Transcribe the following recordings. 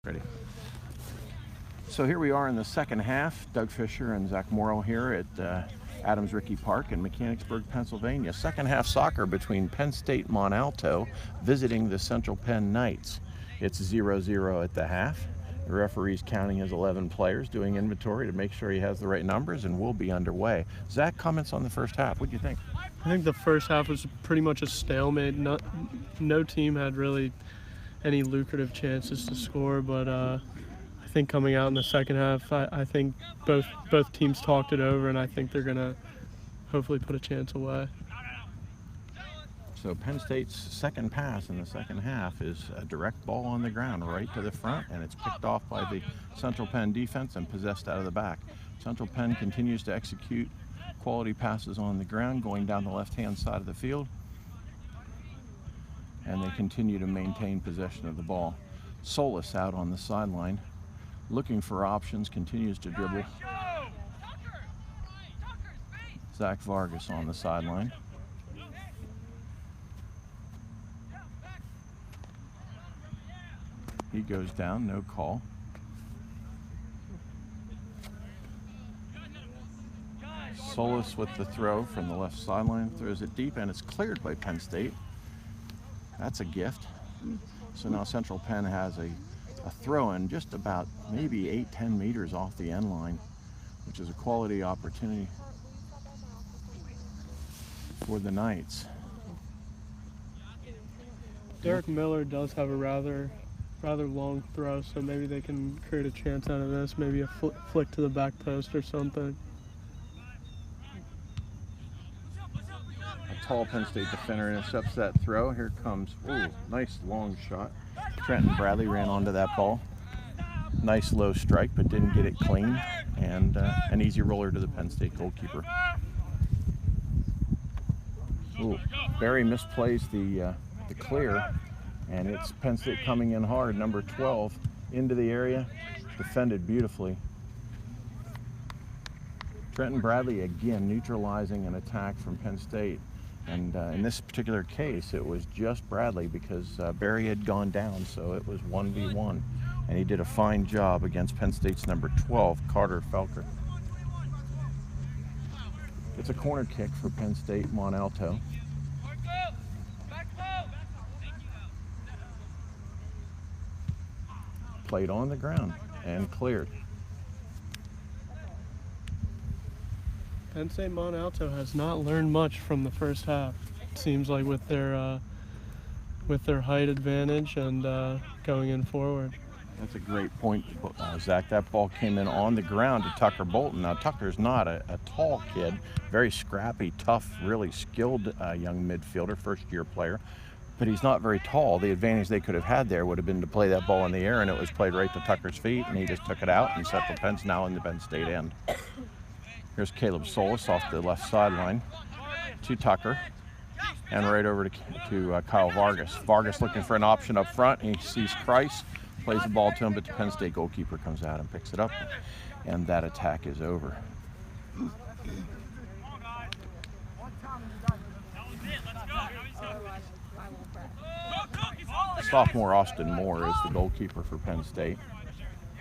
Ready. So here we are in the second half. Doug Fisher and Zach Morrill here at Adams Rickey Park in Mechanicsburg, Pennsylvania. Second half soccer between Penn State Mont Alto visiting the Central Penn Knights. It's 0-0 at the half. The referee's counting his 11 players, doing inventory to make sure he has the right numbers, and we'll be underway. Zach, comments on the first half. What do you think? I think the first half was pretty much a stalemate. No team had really any lucrative chances to score, but I think coming out in the second half, I think both teams talked it over, and I think they're going to hopefully put a chance away. So Penn State's second pass in the second half is a direct ball on the ground right to the front, and it's picked off by the Central Penn defense and possessed out of the back. Central Penn continues to execute quality passes on the ground going down the left-hand side of the field, and they continue to maintain possession of the ball. Solis out on the sideline looking for options, continues to dribble. Zach Vargas on the sideline. He goes down, no call. Solis with the throw from the left sideline, throws it deep, and it's cleared by Penn State. That's a gift. So now Central Penn has a throw-in just about maybe 8-10 meters off the end line, which is a quality opportunity for the Knights. Derek Miller does have a rather long throw, so maybe they can create a chance out of this, maybe a flick to the back post or something. A tall Penn State defender intercepts that throw. Here comes, ooh, nice long shot. Trenton Bradley ran onto that ball. Nice low strike, but didn't get it clean, and an easy roller to the Penn State goalkeeper. Ooh, Barry misplays the clear, and it's Penn State coming in hard. Number 12 into the area, defended beautifully. Trenton Bradley again neutralizing an attack from Penn State, and in this particular case it was just Bradley because Barry had gone down, so it was 1v1, and he did a fine job against Penn State's number 12, Carter Felker. It's a corner kick for Penn State Mont Alto. Played on the ground and cleared. Penn State Mont Alto has not learned much from the first half. It seems like with their height advantage and going in forward. That's a great point, Zach. That ball came in on the ground to Tucker Bolton. Now, Tucker's not a tall kid, very scrappy, tough, really skilled young midfielder, first-year player, but he's not very tall. The advantage they could have had there would have been to play that ball in the air, and it was played right to Tucker's feet, and he just took it out, and Central Penn's now in the Penn State end. Here's Caleb Solis off the left sideline to Tucker, and right over to Kyle Vargas. Vargas looking for an option up front, and he sees Kreis, plays the ball to him, but the Penn State goalkeeper comes out and picks it up, and that attack is over. Sophomore Austin Moore is the goalkeeper for Penn State.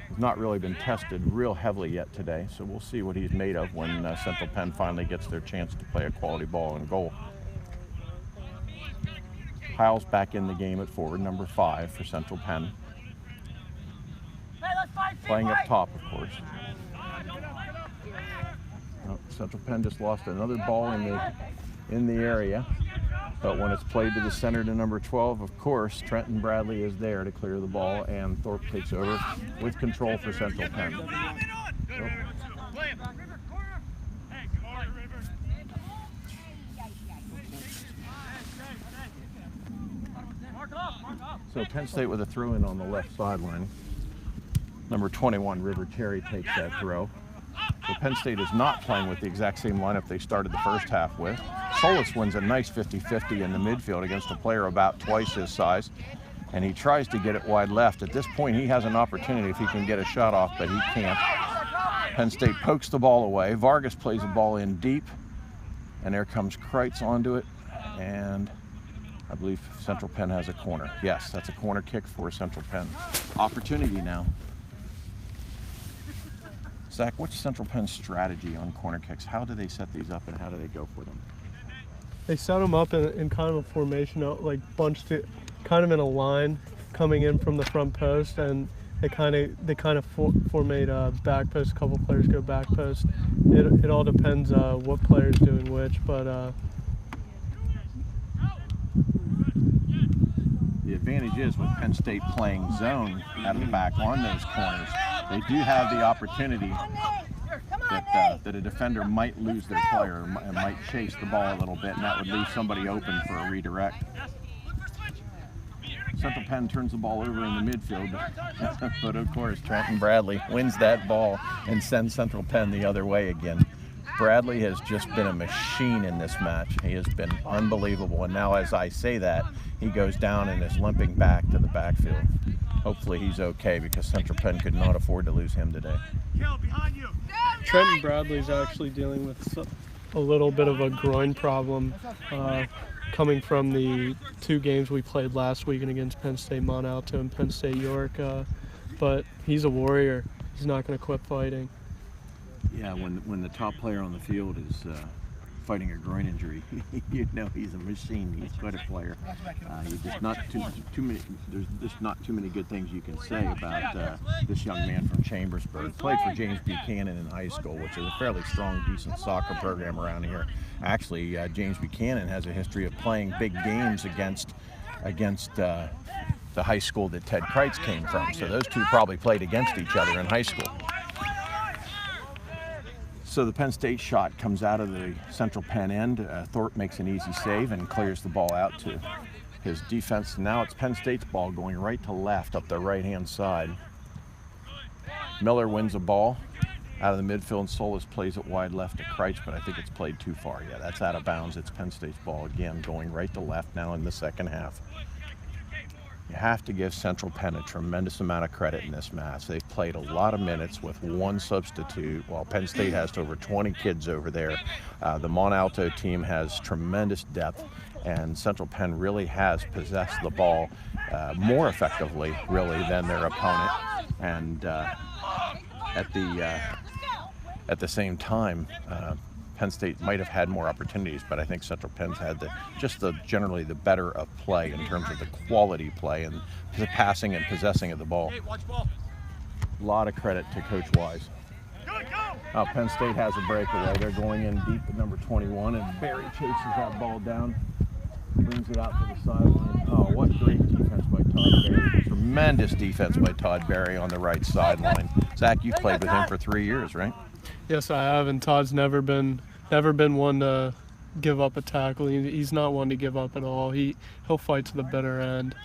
He's not really been tested real heavily yet today, so we'll see what he's made of when Central Penn finally gets their chance to play a quality ball in goal. Hiles back in the game at forward, number 5 for Central Penn. Playing up top, of course. Oh, Central Penn just lost another ball in the area, but when it's played to the center to number 12, of course, Trenton Bradley is there to clear the ball, and Thorpe takes over with control for Central Penn. So Penn State with a throw-in on the left sideline. Number 21, River Terry, takes that throw. So Penn State is not playing with the exact same lineup they started the first half with. Solis wins a nice 50-50 in the midfield against a player about twice his size, and he tries to get it wide left. At this point, he has an opportunity if he can get a shot off, but he can't. Penn State pokes the ball away. Vargas plays the ball in deep, and there comes Kreitz onto it, and I believe Central Penn has a corner. Yes, that's a corner kick for Central Penn. Opportunity now. Zach, what's Central Penn's strategy on corner kicks? How do they set these up and how do they go for them? They set them up in kind of a formation, like bunched it kind of in a line coming in from the front post, and they kind of formate back post. A couple players go back post. It all depends what player's doing which, but the advantage is with Penn State playing zone out of the back on those corners, they do have the opportunity that a defender might lose their player and might chase the ball a little bit, and that would leave somebody open for a redirect. Central Penn turns the ball over in the midfield, but of course Trenton Bradley wins that ball and sends Central Penn the other way again. Bradley has just been a machine in this match. He has been unbelievable, and now as I say that, he goes down and is limping back to the backfield. Hopefully he's okay, because Central Penn could not afford to lose him today. Trenton Bradley's actually dealing with a little bit of a groin problem coming from the 2 games we played last weekend against Penn State Mont Alto and Penn State York, but he's a warrior. He's not going to quit fighting. Yeah, when the top player on the field is fighting a groin injury, you know he's a machine. He's quite a player. There's just not too many good things you can say about this young man from Chambersburg. Played for James Buchanan in high school, which is a fairly strong, decent soccer program around here. Actually, James Buchanan has a history of playing big games against the high school that Ted Kreitz came from. So those two probably played against each other in high school. So the Penn State shot comes out of the Central Penn end. Thorpe makes an easy save and clears the ball out to his defense. Now it's Penn State's ball going right to left up the right-hand side. Miller wins a ball out of the midfield, and Solis plays it wide left to Kreitz, but I think it's played too far. Yeah, that's out of bounds. It's Penn State's ball again, going right to left now in the second half. You have to give Central Penn a tremendous amount of credit in this match. They've played a lot of minutes with 1 substitute, while Penn State has over 20 kids over there. The Mont Alto team has tremendous depth, and Central Penn really has possessed the ball more effectively, really, than their opponent. And at the same time, Penn State might have had more opportunities, but I think Central Penn's had generally the better of play in terms of the quality play and the passing and possessing of the ball. A lot of credit to Coach Wise. Penn State has a breakaway. They're going in deep with number 21, and Barry chases that ball down, brings it out to the sideline. Oh, what great defense by Todd Barry. Tremendous defense by Todd Barry on the right sideline. Zach, you've played with him for 3 years, right? Yes, I have, and Todd's never been one to give up a tackle. He's not one to give up at all. He'll fight to the bitter end.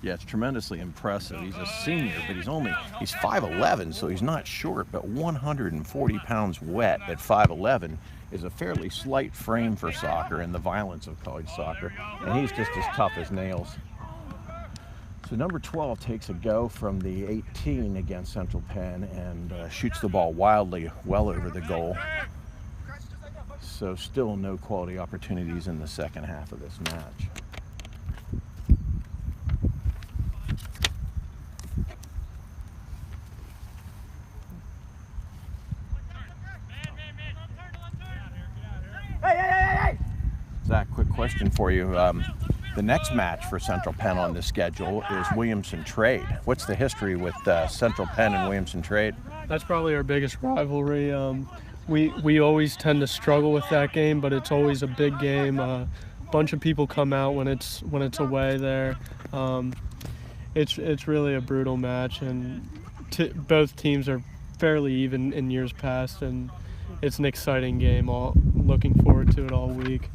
Yeah, it's tremendously impressive. He's a senior, but he's 5'11", so he's not short, but 140 pounds wet at 5'11" is a fairly slight frame for soccer and the violence of college soccer, and he's just as tough as nails. So number 12 takes a go from the 18 against Central Penn and shoots the ball wildly well over the goal. So still no quality opportunities in the second half of this match. Zach, quick question for you. The next match for Central Penn on the schedule is Williamson Trade. What's the history with Central Penn and Williamson Trade? That's probably our biggest rivalry. We always tend to struggle with that game, but it's always a big game. A bunch of people come out when it's away there. It's really a brutal match, and both teams are fairly even in years past, and it's an exciting game. Looking forward to it all week.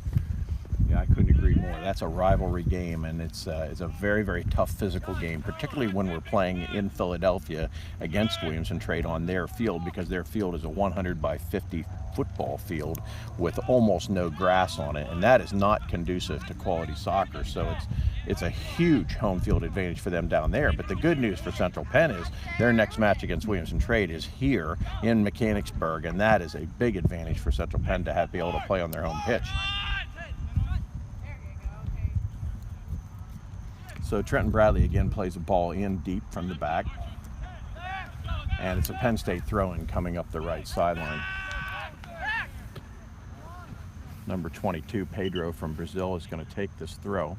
Yeah, I couldn't agree more. That's a rivalry game, and it's a very, very tough physical game, particularly when we're playing in Philadelphia against Williamson Trade on their field, because their field is a 100 by 50 football field with almost no grass on it, and that is not conducive to quality soccer. So it's a huge home field advantage for them down there. But the good news for Central Penn is their next match against Williamson Trade is here in Mechanicsburg, and that is a big advantage for Central Penn to be able to play on their home pitch. So Trenton Bradley again plays a ball in deep from the back. And it's a Penn State throw-in coming up the right sideline. Number 22, Pedro from Brazil, is going to take this throw.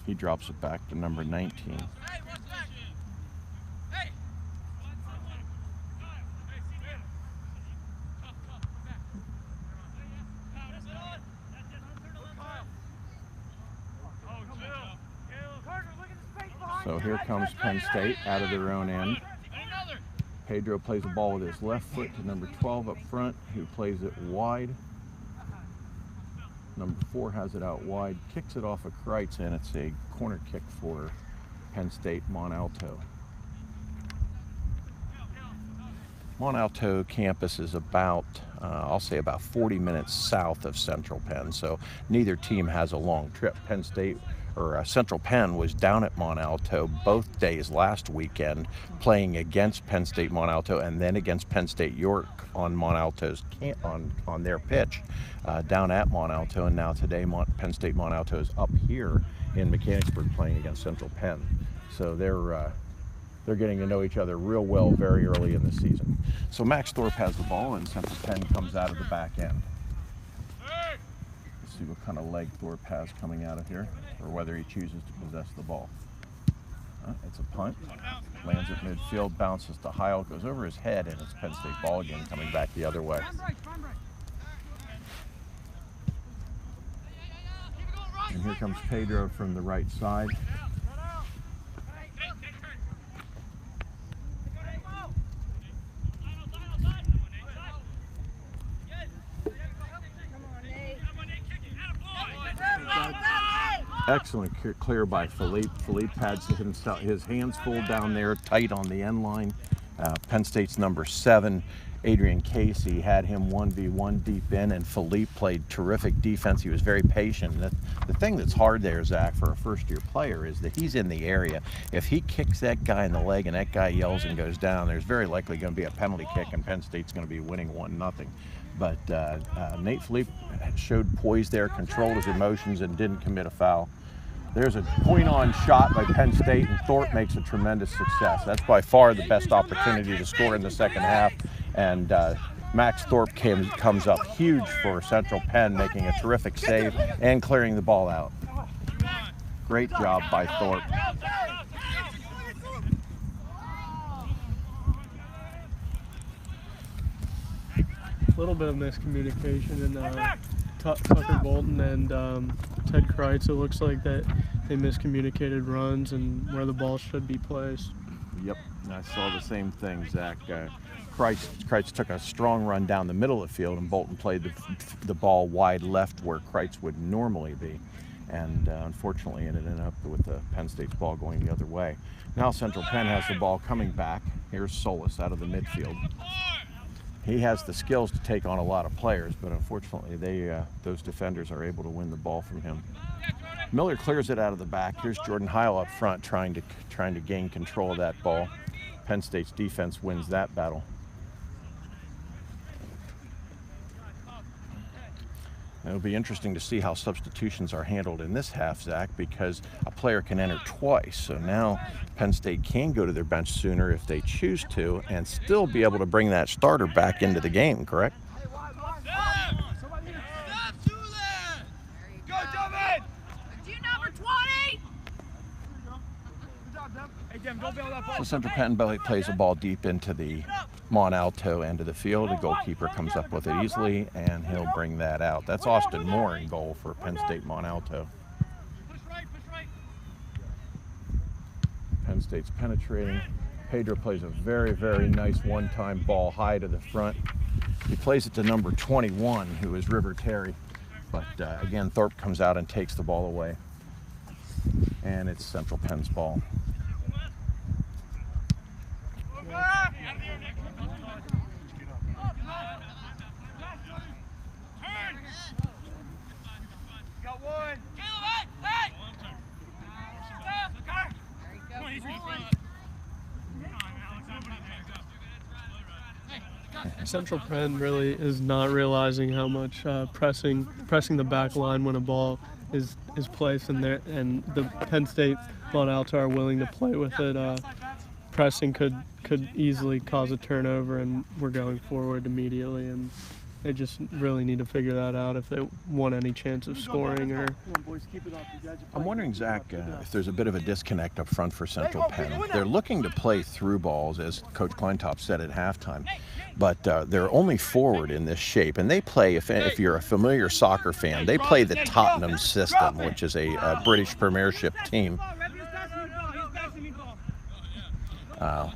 He drops it back to number 19. So here comes Penn State out of their own end. Pedro plays the ball with his left foot to number 12 up front, who plays it wide. Number 4 has it out wide, kicks it off of Kreitz, and it's a corner kick for Penn State Mont Alto. Mont Alto campus is about, I'll say about 40 minutes south of Central Penn, so neither team has a long trip. Penn State, or Central Penn, was down at Mont Alto both days last weekend playing against Penn State Mont Alto and then against Penn State York on Mont Alto's on their pitch down at Mont Alto, and now today Penn State Mont Alto is up here in Mechanicsburg playing against Central Penn. So they're getting to know each other real well very early in the season. So Max Thorpe has the ball and Central Penn comes out of the back end. See what kind of leg Thorpe has coming out of here, or whether he chooses to possess the ball. It's a punt, lands at midfield, bounces to Heil, goes over his head, and it's Penn State ball again coming back the other way. And here comes Pedro from the right side. Excellent clear by Philippe. Philippe had his hands full down there, tight on the end line. Penn State's number 7, Adrian Casey, had him 1v1 deep in, and Philippe played terrific defense. He was very patient. The thing that's hard there, Zach, for a first-year player is that he's in the area. If he kicks that guy in the leg and that guy yells and goes down, there's very likely going to be a penalty kick, and Penn State's going to be winning 1-0. But Nate Philippe showed poise there, controlled his emotions, and didn't commit a foul. There's a point-on shot by Penn State, and Thorpe makes a tremendous success. That's by far the best opportunity to score in the second half, and Max Thorpe comes up huge for Central Penn, making a terrific save and clearing the ball out. Great job by Thorpe. A little bit of miscommunication in Tucker Bolton and Ted Kreitz. It looks like that they miscommunicated runs and where the ball should be placed. Yep, I saw the same thing, Zach. Kreitz took a strong run down the middle of the field, and Bolton played the ball wide left where Kreitz would normally be. And unfortunately, it ended up with the Penn State's ball going the other way. Now Central Penn has the ball coming back. Here's Solis out of the midfield. He has the skills to take on a lot of players, but unfortunately, those defenders are able to win the ball from him. Miller clears it out of the back. Here's Jordan Heil up front trying to gain control of that ball. Penn State's defense wins that battle. It'll be interesting to see how substitutions are handled in this half, Zach, because a player can enter twice. So now Penn State can go to their bench sooner if they choose to and still be able to bring that starter back into the game, correct? So Central Penn plays the ball deep into the Mont Alto end of the field. The goalkeeper comes up with it easily, and he'll bring that out. That's Austin Moore in goal for Penn State Mont Alto. Penn State's penetrating. Pedro plays a very, very nice one-time ball high to the front. He plays it to number 21, who is River Terry. But again, Thorpe comes out and takes the ball away. And it's Central Penn's ball. Central Penn really is not realizing how much pressing the back line when a ball his place, and the Penn State Mont Alto are willing to play with it. Pressing could easily cause a turnover, and we're going forward immediately, and they just really need to figure that out if they want any chance of scoring. Or I'm wondering, Zach, if there's a bit of a disconnect up front for Central Penn. They're looking to play through balls, as Coach Kleintop said at halftime, but they're only forward in this shape, and they play, if you're a familiar soccer fan, they play the Tottenham system, which is a British Premiership team.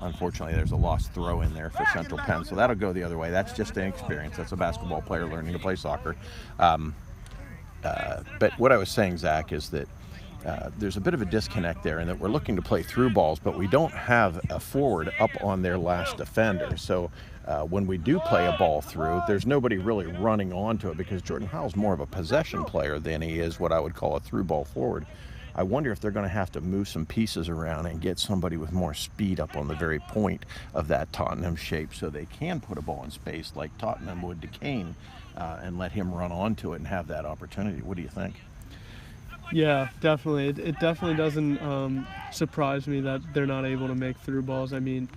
Unfortunately, there's a lost throw in there for Central Penn, so that'll go the other way. That's just an experience. That's a basketball player learning to play soccer. But what I was saying, Zach, is that there's a bit of a disconnect there in that we're looking to play through balls, but we don't have a forward up on their last defender. So when we do play a ball through, there's nobody really running onto it because Jordan Howell's more of a possession player than he is what I would call a through ball forward. I wonder if they're going to have to move some pieces around and get somebody with more speed up on the very point of that Tottenham shape so they can put a ball in space like Tottenham would to Kane and let him run onto it and have that opportunity. What do you think? Yeah, definitely. It definitely doesn't surprise me that they're not able to make through balls. I mean,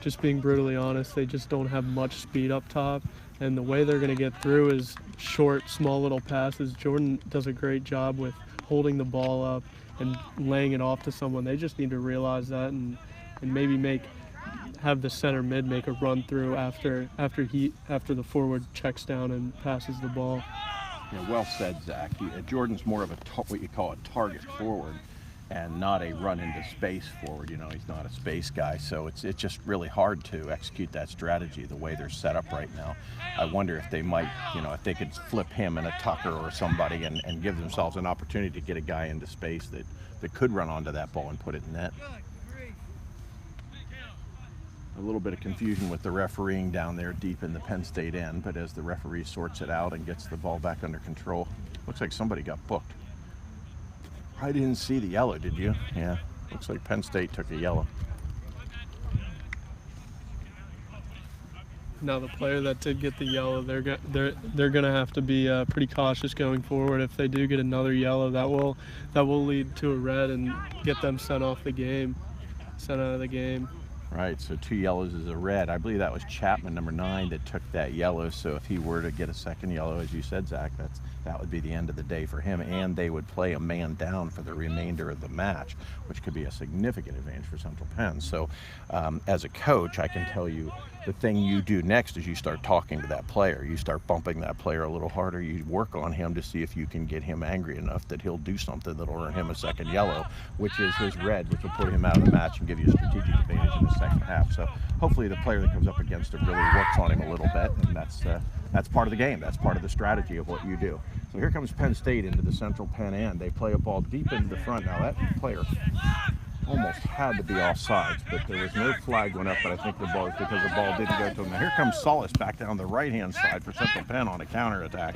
just being brutally honest, they just don't have much speed up top. And the way they're going to get through is short, small little passes. Jordan does a great job with holding the ball up and laying it off to someone. They just need to realize that and maybe have the center mid make a run through after the forward checks down and passes the ball. Yeah, well said, Zach. Jordan's more of what you call a target forward and not a run into space forward. You know, he's not a space guy, so it's just really hard to execute that strategy the way they're set up right now. I wonder if they might, if they could flip him and a Tucker or somebody and give themselves an opportunity to get a guy into space that could run onto that ball and put it in net. A little bit of confusion with the refereeing down there deep in the Penn State end, but as the referee sorts it out and gets the ball back under control, looks like somebody got booked. I didn't see the yellow, did you? Yeah, looks like Penn State took a yellow. Now the player that did get the yellow, they're going to have to be pretty cautious going forward. If they do get another yellow, that will lead to a red and get them sent out of the game. Right, so 2 yellows is a red. I believe that was Chapman, number 9, that took that yellow. So if he were to get a second yellow, as you said, Zach, that would be the end of the day for him. And they would play a man down for the remainder of the match, which could be a significant advantage for Central Penn. So as a coach, I can tell you the thing you do next is you start talking to that player. You start bumping that player a little harder. You work on him to see if you can get him angry enough that he'll do something that'll earn him a second yellow, which is his red, which will put him out of the match and give you a strategic advantage in the second half. So hopefully the player that comes up against him really works on him a little bit, and that's part of the game. That's part of the strategy of what you do. So here comes Penn State into the Central Penn end. They play a ball deep into the front. Now that player almost had to be offsides, but there was no flag went up, but I think the ball is because the ball didn't go to him. Now here comes Solis back down the right-hand side for Central Penn on a counterattack.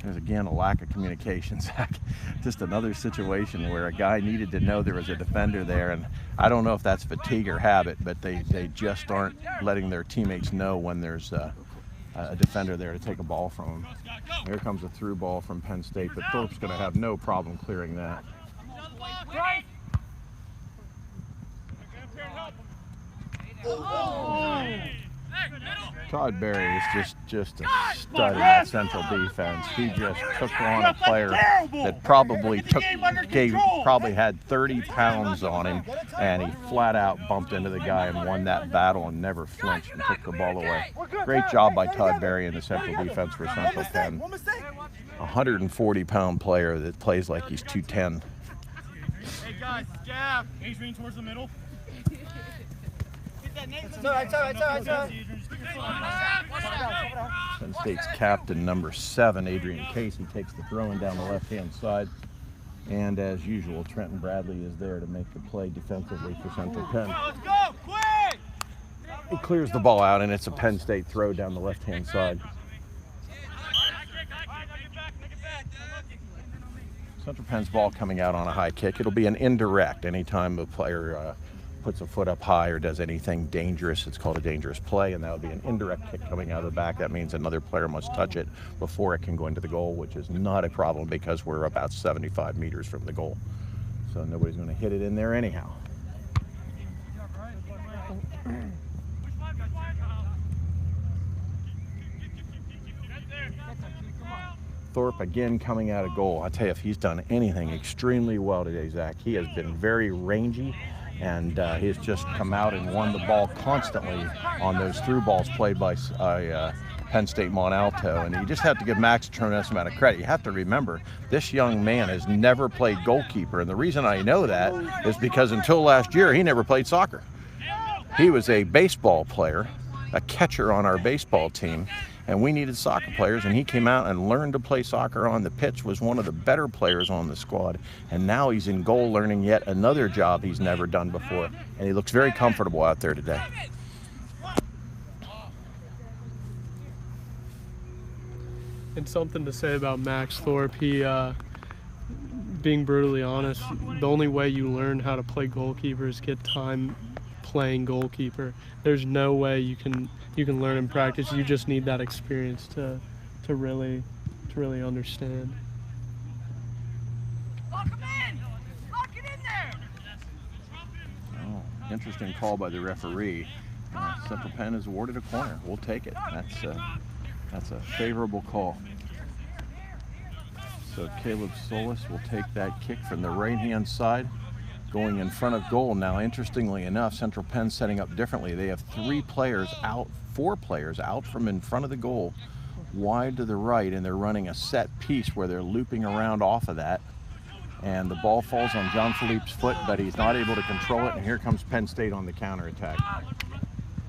There's again a lack of communication, Zach. Just another situation where a guy needed to know there was a defender there, and I don't know if that's fatigue or habit, but they just aren't letting their teammates know when there's a defender there to take a ball from him. Here comes a through ball from Penn State, but Thorpe's going to have no problem clearing that. Todd Berry is just a stud in that Central defense. He just took on a player that probably had 30 pounds on him, and he flat out bumped into the guy and won that battle and never flinched and took the ball away. Great job by Todd Berry in the Central defense for Central Penn. 140-pound player that plays like he's 210. Hey guys, jab. Adrian towards the middle. Penn State's captain, number 7, Adrian Casey, takes the throw-in down the left-hand side. And as usual, Trenton Bradley is there to make the play defensively for Central Penn. Let's go, quick! He clears the ball out, and it's a Penn State throw down the left-hand side. Central Penn's ball coming out on a high kick. It'll be an indirect anytime the player puts a foot up high or does anything dangerous, it's called a dangerous play, and that would be an indirect kick coming out of the back. That means another player must touch it before it can go into the goal, which is not a problem because we're about 75 meters from the goal. So nobody's going to hit it in there anyhow. Thorpe again coming out of goal. I tell you, if he's done anything extremely well today, Zach, he has been very rangy, and he has just come out and won the ball constantly on those through balls played by Penn State Mont Alto. And you just have to give Max a tremendous amount of credit. You have to remember, this young man has never played goalkeeper, and the reason I know that is because until last year, he never played soccer. He was a baseball player, a catcher on our baseball team, and we needed soccer players, and he came out and learned to play soccer on the pitch, was one of the better players on the squad, and now he's in goal learning yet another job he's never done before, and he looks very comfortable out there today. And something to say about Max Thorpe, he, being brutally honest, the only way you learn how to play goalkeeper is get time playing goalkeeper. There's no way you can learn in practice. You just need that experience to really understand. Lock him in! Lock it in there! Oh, interesting call by the referee. Central Penn is awarded a corner. We'll take it. That's a favorable call. So Caleb Solis will take that kick from the right-hand side, going in front of goal. Now, interestingly enough, Central Penn setting up differently. They have four players out from in front of the goal, wide to the right, and they're running a set piece where they're looping around off of that. And the ball falls on John Philippe's foot, but he's not able to control it, and here comes Penn State on the counterattack.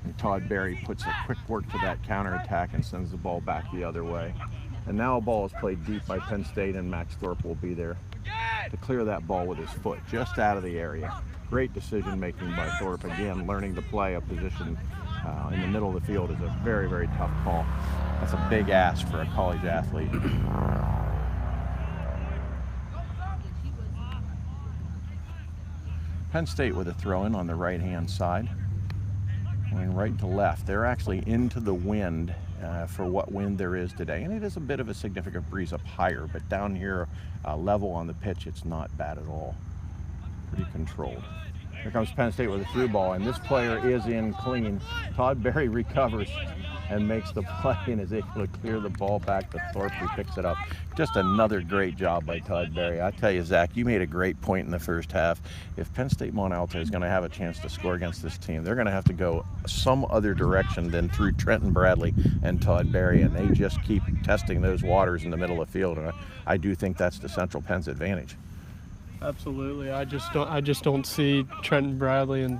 And Todd Berry puts a quick work to that counterattack and sends the ball back the other way. And now a ball is played deep by Penn State, and Max Thorpe will be there to clear that ball with his foot just out of the area. Great decision making by Thorpe. Again, learning to play a position in the middle of the field is a very, very tough call. That's a big ask for a college athlete. Penn State with a throw-in on the right-hand side, going right to left. They're actually into the wind for what wind there is today, and it is a bit of a significant breeze up higher, but down here level on the pitch, it's not bad at all. Pretty controlled. Here comes Penn State with a through ball, and this player is in clean. Todd Berry recovers and makes the play and is able to clear the ball back to Thorpe, who picks it up. Just another great job by Todd Berry. I tell you, Zach, you made a great point in the first half. If Penn State Mont Alto is going to have a chance to score against this team, they're going to have to go some other direction than through Trenton Bradley and Todd Berry, and they just keep testing those waters in the middle of the field, and I do think that's to Central Penn's advantage. Absolutely. I just don't see Trenton Bradley and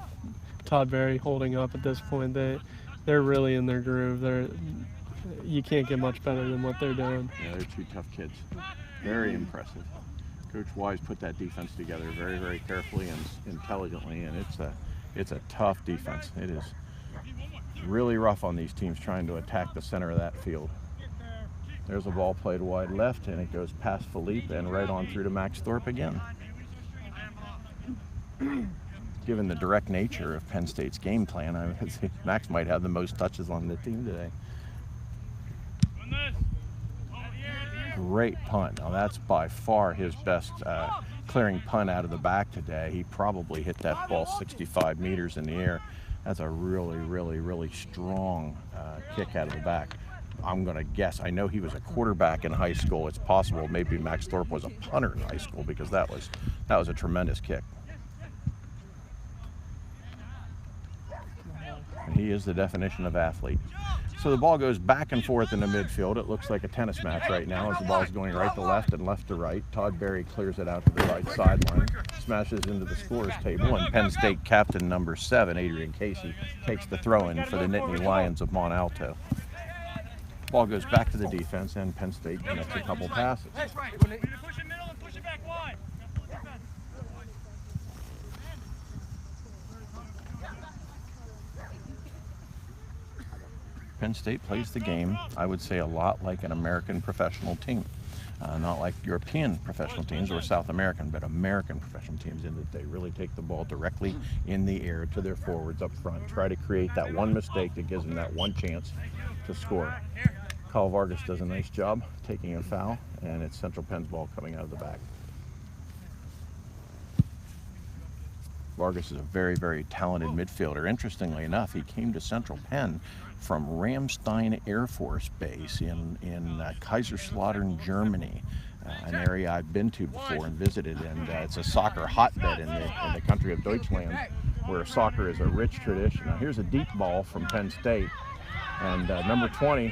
Todd Berry holding up at this point. They're really in their groove. You can't get much better than what they're doing. Yeah, they're two tough kids. Very impressive. Coach Wise put that defense together very, very carefully and intelligently, and it's a tough defense. It is really rough on these teams trying to attack the center of that field. There's a ball played wide left, and it goes past Philippe and right on through to Max Thorpe again. Given the direct nature of Penn State's game plan, I would say Max might have the most touches on the team today. Great punt. Now that's by far his best clearing punt out of the back today. He probably hit that ball 65 meters in the air. That's a really, really, really strong kick out of the back. I'm going to guess, I know he was a quarterback in high school. It's possible maybe Max Thorpe was a punter in high school, because that was a tremendous kick. And he is the definition of athlete. So the ball goes back and forth in the midfield. It looks like a tennis match right now as the ball is going right to left and left to right. Todd Berry clears it out to the right sideline, smashes into the scorer's table, and Penn State captain number 7, Adrian Casey, takes the throw-in for the Nittany Lions of Mont Alto. Ball goes back to the defense, and Penn State connects a couple passes. Push it middle and push it back wide. Penn State plays the game, I would say, a lot like an American professional team. Not like European professional teams or South American, but American professional teams, in that they really take the ball directly in the air to their forwards up front, try to create that one mistake that gives them that one chance to score. Kyle Vargas does a nice job taking a foul, and it's Central Penn's ball coming out of the back. Vargas is a very, very talented midfielder. Interestingly enough, he came to Central Penn from Ramstein Air Force Base in Kaiserslautern, Germany, an area I've been to before and visited, and it's a soccer hotbed in the country of Deutschland, where soccer is a rich tradition. Now here's a deep ball from Penn State, and number 20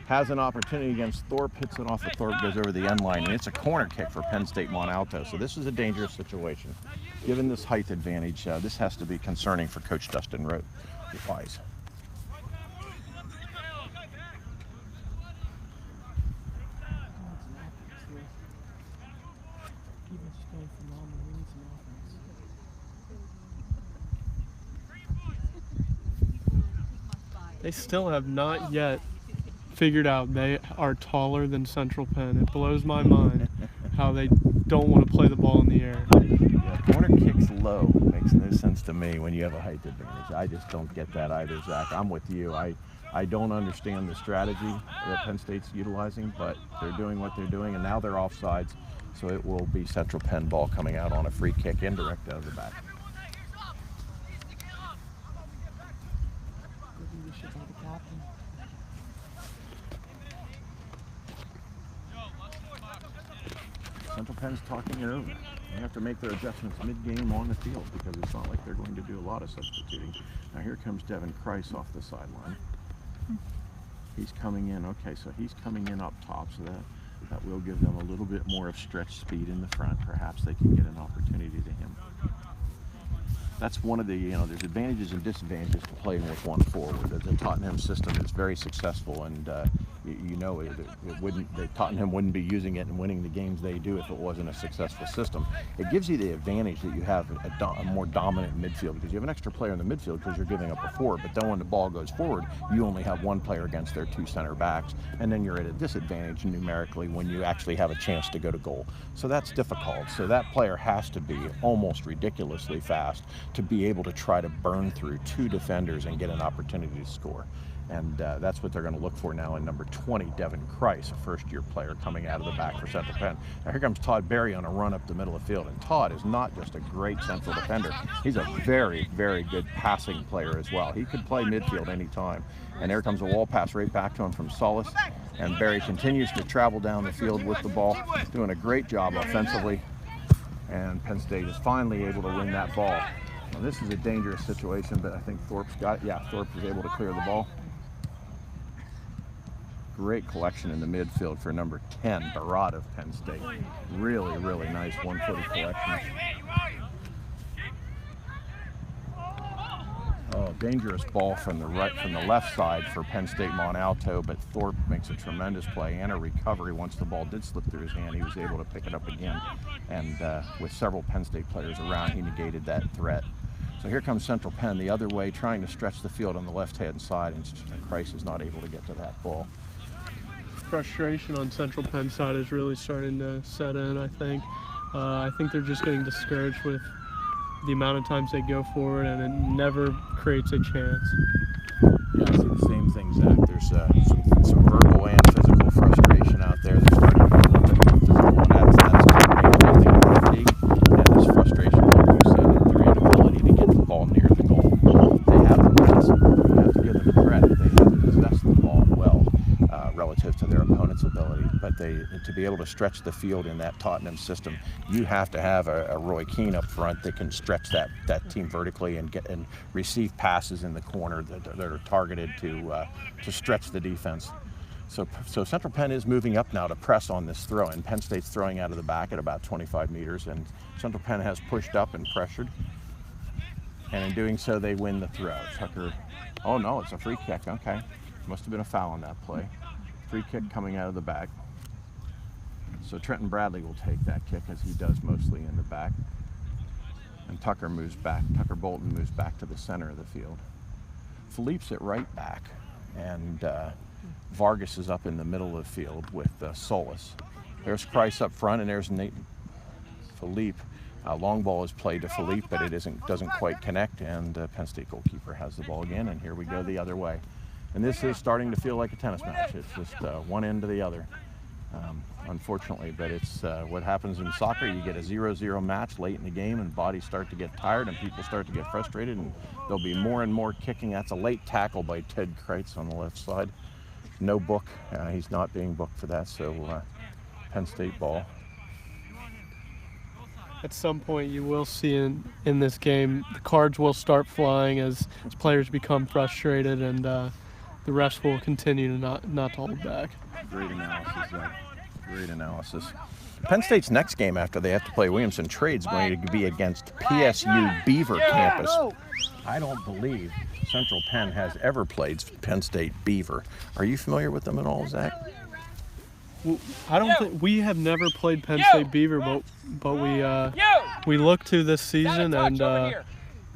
has an opportunity against Thorpe, hits it off, the Thorpe goes over the end line, and it's a corner kick for Penn State Mont Alto. So this is a dangerous situation. Given this height advantage, this has to be concerning for Coach Dustin Wise. They still have not yet figured out they are taller than Central Penn. It blows my mind how they don't want to play the ball in the air. Yeah, corner kicks low makes no sense to me when you have a height advantage. I just don't get that either, Zach. I'm with you. I don't understand the strategy that Penn State's utilizing, but they're doing what they're doing, and now they're offsides, so it will be Central Penn ball coming out on a free kick, indirect out of the back. Central Penn's talking it over. They have to make their adjustments mid-game on the field, because it's not like they're going to do a lot of substituting. Now here comes Devin Kreis off the sideline. He's coming in, okay, so he's coming in up top, so that will give them a little bit more of stretch speed in the front. Perhaps they can get an opportunity to him. That's one of the, there's advantages and disadvantages to playing with one forward. The Tottenham system is very successful, and Tottenham wouldn't be using it and winning the games they do if it wasn't a successful system. It gives you the advantage that you have a more dominant midfield, because you have an extra player in the midfield because you're giving up a forward, but then when the ball goes forward, you only have one player against their two center backs, and then you're at a disadvantage numerically when you actually have a chance to go to goal. So that's difficult. So that player has to be almost ridiculously fast to be able to try to burn through two defenders and get an opportunity to score. And that's what they're going to look for now in number 20, Devin Kreis, a first-year player coming out of the back for Central Penn. Now here comes Todd Berry on a run up the middle of the field. And Todd is not just a great central defender. He's a very, very good passing player as well. He could play midfield anytime. And there comes a wall pass right back to him from Solis. And Berry continues to travel down the field with the ball, doing a great job offensively. And Penn State is finally able to win that ball. Now, this is a dangerous situation, but I think Thorpe's got it. Yeah, Thorpe is able to clear the ball. Great collection in the midfield for number 10, Barat of Penn State. Really, really nice one-footed collection. Oh, dangerous ball from the left side for Penn State Mont Alto, but Thorpe makes a tremendous play and a recovery. Once the ball did slip through his hand, he was able to pick it up again. And with several Penn State players around, he negated that threat. So here comes Central Penn the other way, trying to stretch the field on the left-hand side, and Kreis is not able to get to that ball. Frustration on Central Penn's side is really starting to set in, I think. I think they're just getting discouraged with the amount of times they go forward, and it never creates a chance. Yeah, I see the same thing, Zach. There's some verbal and physical frustration out there. They're starting to be a little bit more physical, and that's fatigue, and this frustration, like you said, at their inability to get the ball near the goal. They have the pass. You have to give them credit. They have to possess the ball well relative to their opponent's ability, but to be able to stretch the field in that Tottenham system, you have to have a Roy Keane up front that can stretch that team vertically and get and receive passes in the corner that are targeted to stretch the defense. So Central Penn is moving up now to press on this throw, and Penn State's throwing out of the back at about 25 meters, and Central Penn has pushed up and pressured, and in doing so they win the throw. Tucker, oh no, it's a free kick. Okay, must have been a foul on that play. Free kick coming out of the back. So Trenton Bradley will take that kick, as he does mostly in the back. And Tucker moves back. Tucker Bolton moves back to the center of the field. Philippe's at right back, and Vargas is up in the middle of the field with Solis. There's Price up front, and there's Nate Philippe. Long ball is played to Philippe, but it doesn't quite connect, and Penn State goalkeeper has the ball again, and here we go the other way. And this is starting to feel like a tennis match. It's just one end to the other, unfortunately, but it's what happens in soccer. You get a 0-0 match late in the game, and bodies start to get tired, and people start to get frustrated, and there'll be more and more kicking. That's a late tackle by Ted Kreitz on the left side. No book. He's not being booked for that, so Penn State ball. At some point, you will see in this game, the cards will start flying as players become frustrated, and the refs will continue to not to hold back. Great analysis, Zach. Great analysis. Penn State's next game after they have to play Williamson Trade is going to be against PSU Beaver campus. I don't believe Central Penn has ever played Penn State Beaver. Are you familiar with them at all, Zach? Well, I don't think we have never played Penn State Beaver, but we look to this season, and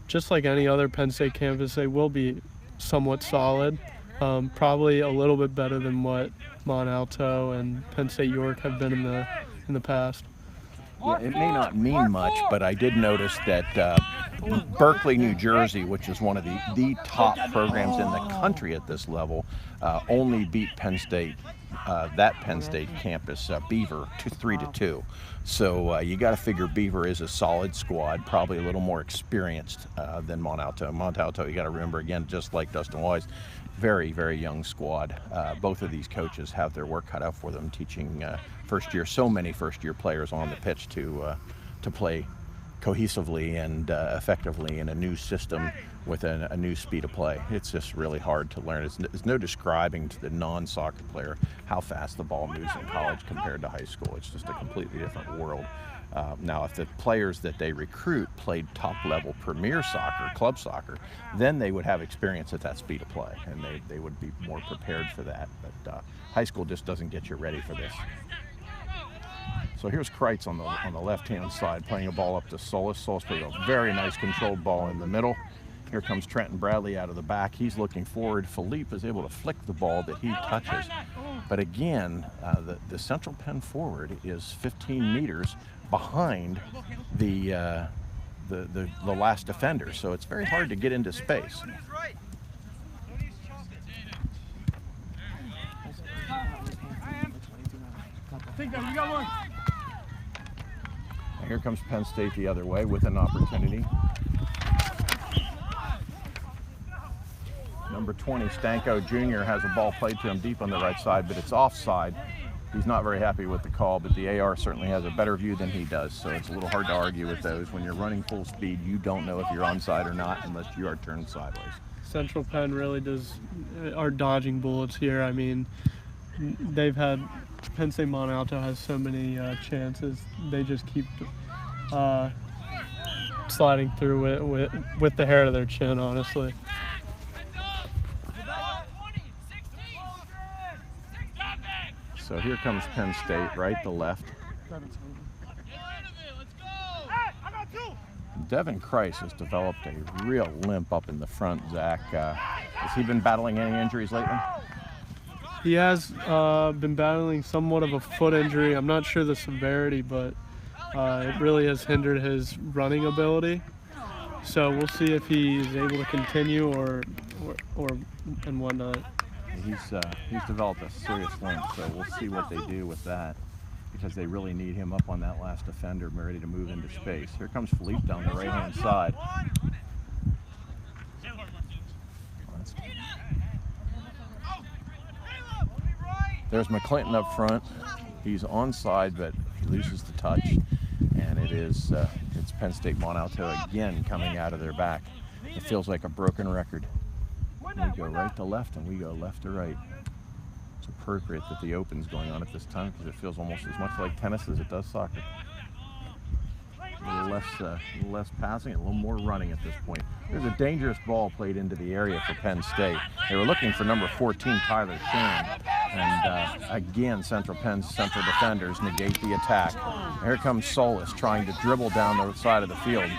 just like any other Penn State campus, they will be somewhat solid. Probably a little bit better than what Mont Alto and Penn State York have been in the past. Yeah, it may not mean much, but I did notice that Berkeley, New Jersey, which is one of the top programs in the country at this level, only beat Penn State, that Penn State campus, Beaver, 3-2. So you got to figure Beaver is a solid squad, probably a little more experienced than Mont Alto. Mont Alto, you got to remember, again, just like Dustin Wise, very, very young squad. Both of these coaches have their work cut out for them, teaching so many first-year players on the pitch to play cohesively and effectively in a new system with a new speed of play. It's just really hard to learn. It's no describing to the non-soccer player how fast the ball moves in college compared to high school. It's just a completely different world. Now, if the players that they recruit played top-level premier soccer, club soccer, then they would have experience at that speed of play, and they would be more prepared for that. But high school just doesn't get you ready for this. So here's Kreitz on the left-hand side, playing a ball up to Solis. Solis played a very nice controlled ball in the middle. Here comes Trenton Bradley out of the back. He's looking forward. Philippe is able to flick the ball that he touches. But again, the Central Penn forward is 15 meters behind the last defender, so it's very hard to get into space. Here comes Penn State the other way with an opportunity. Number 20, Stanko Jr. has a ball played to him deep on the right side, but it's offside. He's not very happy with the call, but the AR certainly has a better view than he does, so it's a little hard to argue with those. When you're running full speed, you don't know if you're onside or not unless you are turned sideways. Central Penn really are dodging bullets here. I mean, Penn State Mont Alto has so many chances. They just keep sliding through with the hair to their chin, honestly. So here comes Penn State, right to left. Devin Kreitz has developed a real limp up in the front, Zach. Has he been battling any injuries lately? He has been battling somewhat of a foot injury. I'm not sure the severity, but it really has hindered his running ability. So we'll see if he is able to continue or and whatnot. He's developed a serious limp, so we'll see what they do with that, because they really need him up on that last defender, ready to move into space. Here comes Philippe down the right-hand side. There's McClinton up front. He's onside, but he loses the touch, and it's Penn State Mont Alto again coming out of their back. It feels like a broken record. We go right to left, and we go left to right. It's appropriate that the Open's going on at this time because it feels almost as much like tennis as it does soccer. A little less passing, a little more running at this point. There's a dangerous ball played into the area for Penn State. They were looking for number 14, Tyler Shane. And again, Central Penn's central defenders negate the attack. Here comes Solis trying to dribble down the side of the field.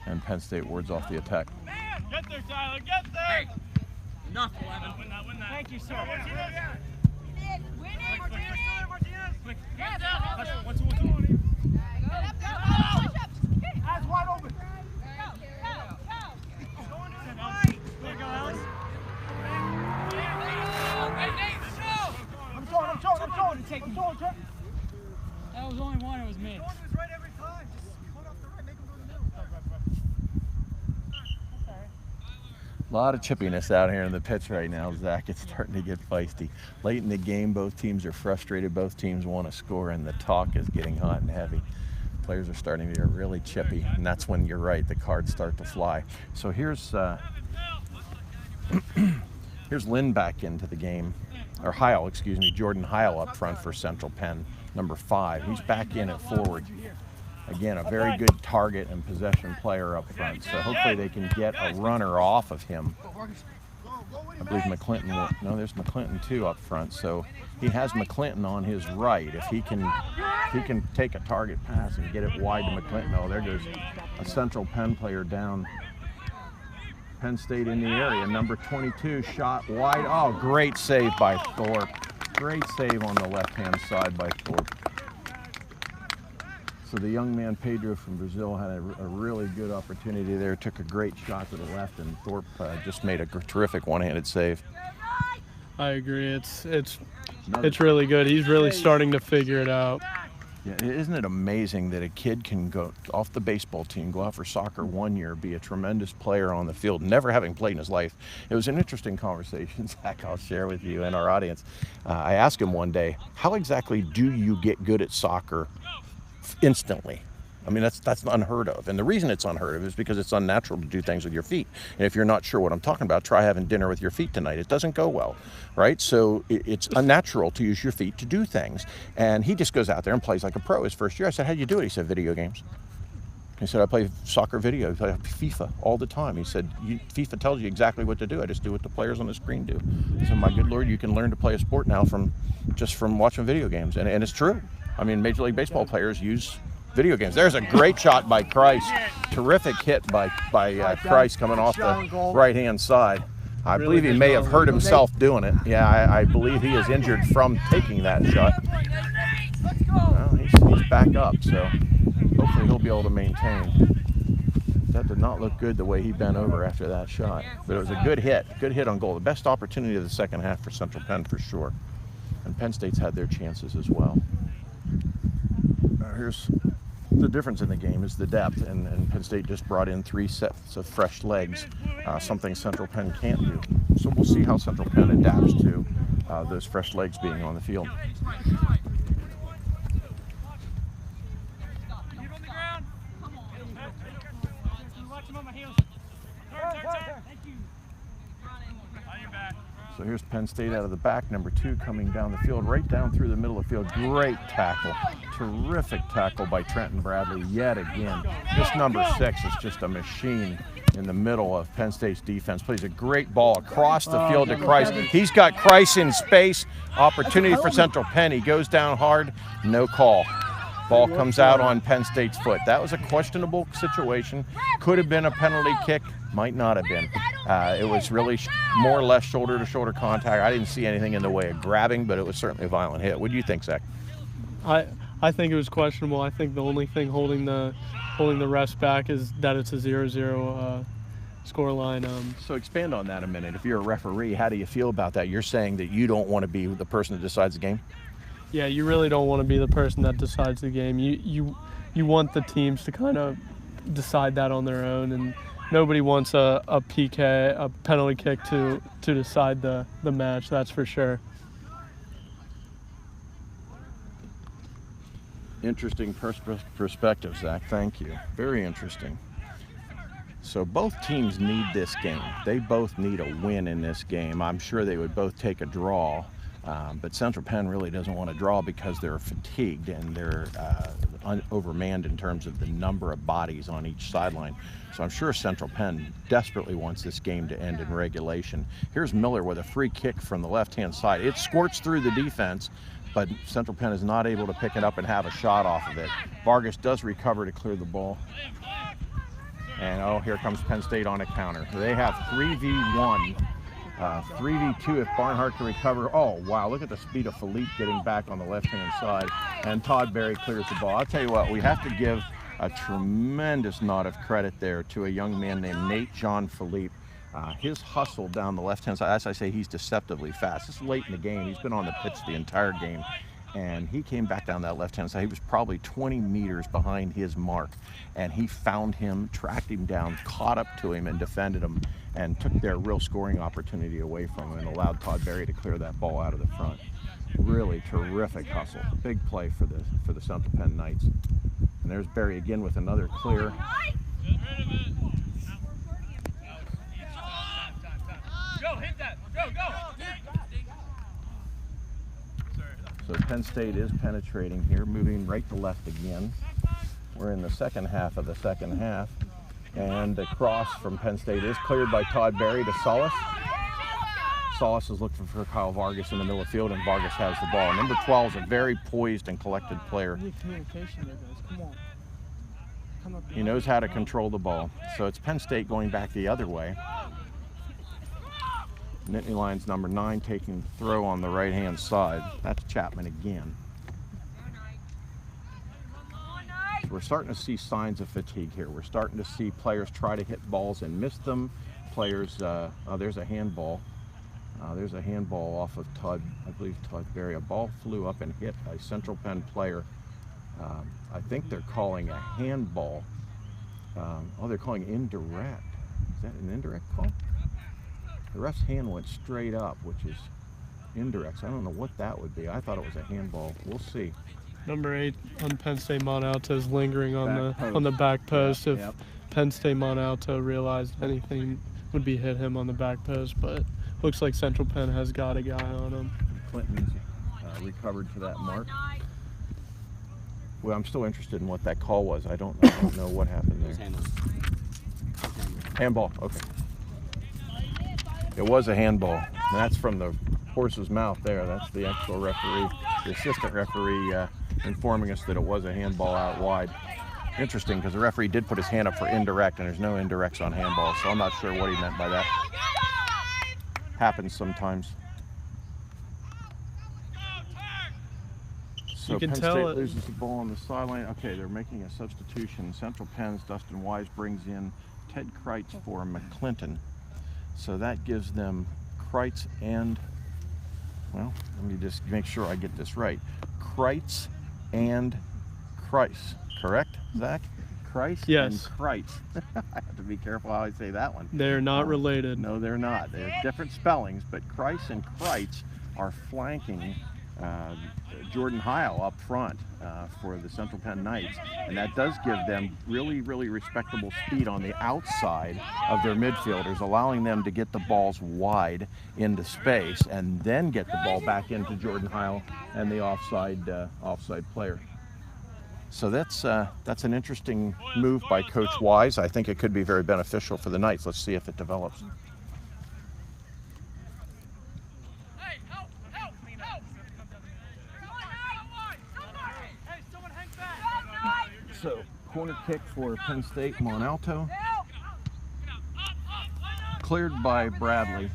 And Penn State wards off the attack. Get there, Tyler, get there! Hey, enough, 11. Win that. Thank you, sir. take me. That was only one, it was me. Right every time. Just hold off the right, make him go in the middle. A lot of chippiness out here in the pitch right now, Zach. It's starting to get feisty. Late in the game, both teams are frustrated. Both teams want to score, and the talk is getting hot and heavy. Players are starting to get really chippy, and that's when you're right, the cards start to fly. So here's here's Lynn back into the game, or Heil, excuse me, Jordan Heil up front for Central Penn, number 5. He's back in at forward. Again, a very good target and possession player up front, so hopefully they can get a runner off of him. I believe McClinton, no, there's McClinton too up front, so he has McClinton on his right. If he can take a target pass and get it wide to McClinton, oh, there goes a Central Penn player down. Penn State in the area, number 22, shot wide. Oh, great save by Thorpe. Great save on the left-hand side by Thorpe. So the young man, Pedro from Brazil, had a really good opportunity there, took a great shot to the left, and Thorpe just made a terrific one-handed save. I agree. It's really good. He's really starting to figure it out. Yeah, isn't it amazing that a kid can go off the baseball team, go out for soccer 1 year, be a tremendous player on the field, never having played in his life? It was an interesting conversation, Zach, I'll share with you and our audience. I asked him one day, how exactly do you get good at soccer instantly? I mean, that's unheard of. And the reason it's unheard of is because it's unnatural to do things with your feet. And if you're not sure what I'm talking about, try having dinner with your feet tonight. It doesn't go well, right? So it's unnatural to use your feet to do things. And he just goes out there and plays like a pro his first year. I said, how do you do it? He said, video games. He said, I play soccer video, I play FIFA all the time. He said, FIFA tells you exactly what to do. I just do what the players on the screen do. I said, my good Lord, you can learn to play a sport now from watching video games. And it's true. I mean, Major League Baseball players use video games. There's a great shot by Christ. Terrific hit by Christ coming off the right-hand side. I believe he may have hurt himself doing it. Yeah, I believe he is injured from taking that shot. Well, he's back up, so hopefully he'll be able to maintain. That did not look good the way he bent over after that shot. But it was a good hit on goal. The best opportunity of the second half for Central Penn for sure. And Penn State's had their chances as well. Here's the difference in the game is the depth, and Penn State just brought in 3 sets of fresh legs, something Central Penn can't do. So we'll see how Central Penn adapts to those fresh legs being on the field. So here's Penn State out of the back, number 2 coming down the field, right down through the middle of the field. Great tackle, terrific tackle by Trenton Bradley yet again. This number 6 is just a machine in the middle of Penn State's defense. Plays a great ball across the field to Christ. He's got Christ in space. Opportunity for Central Penn. He goes down hard, no call. Ball comes out on Penn State's foot. That was a questionable situation. Could have been a penalty kick, might not have been. It was really more or less shoulder-to-shoulder contact. I didn't see anything in the way of grabbing, but it was certainly a violent hit. What do you think, Zach? I think it was questionable. I think the only thing holding the refs back is that it's a 0-0 score line. So expand on that a minute. If you're a referee, how do you feel about that? You're saying that you don't want to be the person that decides the game? Yeah, you really don't want to be the person that decides the game. You want the teams to kind of decide that on their own, and nobody wants a PK, a penalty kick to decide the match, that's for sure. Interesting perspective, Zach. Thank you. Very interesting. So both teams need this game. They both need a win in this game. I'm sure they would both take a draw. But Central Penn really doesn't want to draw because they're fatigued and they're overmanned in terms of the number of bodies on each sideline. So I'm sure Central Penn desperately wants this game to end in regulation. Here's Miller with a free kick from the left-hand side. It squirts through the defense, but Central Penn is not able to pick it up and have a shot off of it. Vargas does recover to clear the ball. And oh, here comes Penn State on a counter. They have 3v1. 3v2 if Barnhart can recover. Oh, wow, look at the speed of Philippe getting back on the left-hand side. And Todd Berry clears the ball. I'll tell you what, we have to give a tremendous nod of credit there to a young man named Nate John Philippe. His hustle down the left-hand side, as I say, he's deceptively fast. It's late in the game. He's been on the pitch the entire game. and he came back down that left-hand side. He was probably 20 meters behind his mark, and he found him, tracked him down, caught up to him, and defended him, and took their real scoring opportunity away from him and allowed Todd Berry to clear that ball out of the front. Really terrific hustle. Big play for the Central Penn Knights. And there's Berry again with another clear. Go, hit that. Go. So Penn State is penetrating here, moving right to left again. We're in the second half of the second half. And the cross from Penn State is cleared by Todd Berry to Solis. Solis is looking for Kyle Vargas in the middle of the field, and Vargas has the ball. Number 12 is a very poised and collected player. Communication there, guys. Come on. Come up. He knows how to control the ball. So it's Penn State going back the other way. Nittany Lions number 9 taking the throw on the right-hand side. That's Chapman again. So we're starting to see signs of fatigue here. We're starting to see players try to hit balls and miss them. Players, there's a handball. There's a handball off of Todd, I believe Todd Berry. A ball flew up and hit a Central Penn player. I think they're calling a handball. They're calling indirect. Is that an indirect call? The ref's hand went straight up, which is indirect. So I don't know what that would be. I thought it was a handball. We'll see. Number 8 on Penn State Mont Alto is lingering on Back the back post. Yeah, If yep. Penn State Mont Alto realized anything would be hit him on the back post, but looks like Central Penn has got a guy on him. Clinton's recovered to that mark. Well, I'm still interested in what that call was. I don't know what happened there. Handball, okay. It was a handball. And that's from the horse's mouth there. That's the actual referee, the assistant referee informing us that it was a handball out wide. Interesting, because the referee did put his hand up for indirect, and there's no indirects on handballs, so I'm not sure what he meant by that. Happens sometimes. So You can Penn tell State it- loses the ball on the sideline. Okay, they're making a substitution. Central Penn's Dustin Wise brings in Ted Kreitz for McClinton. So that gives them Kreitz and, well, let me just make sure I get this right. Kreitz and Kreis, correct, Zach? Kreis Yes. and Kreitz. I have to be careful how I say that one. They're not related. No, they're not. They're different spellings, but Kreis and Kreitz are flanking Jordan Heil up front for the Central Penn Knights, and that does give them really, really respectable speed on the outside of their midfielders, allowing them to get the balls wide into space and then get the ball back into Jordan Heil and the offside player. So that's an interesting move by Coach Wise. I think it could be very beneficial for the Knights. Let's see if it develops. So, corner kick for Penn State Mont Alto. Cleared by Bradley.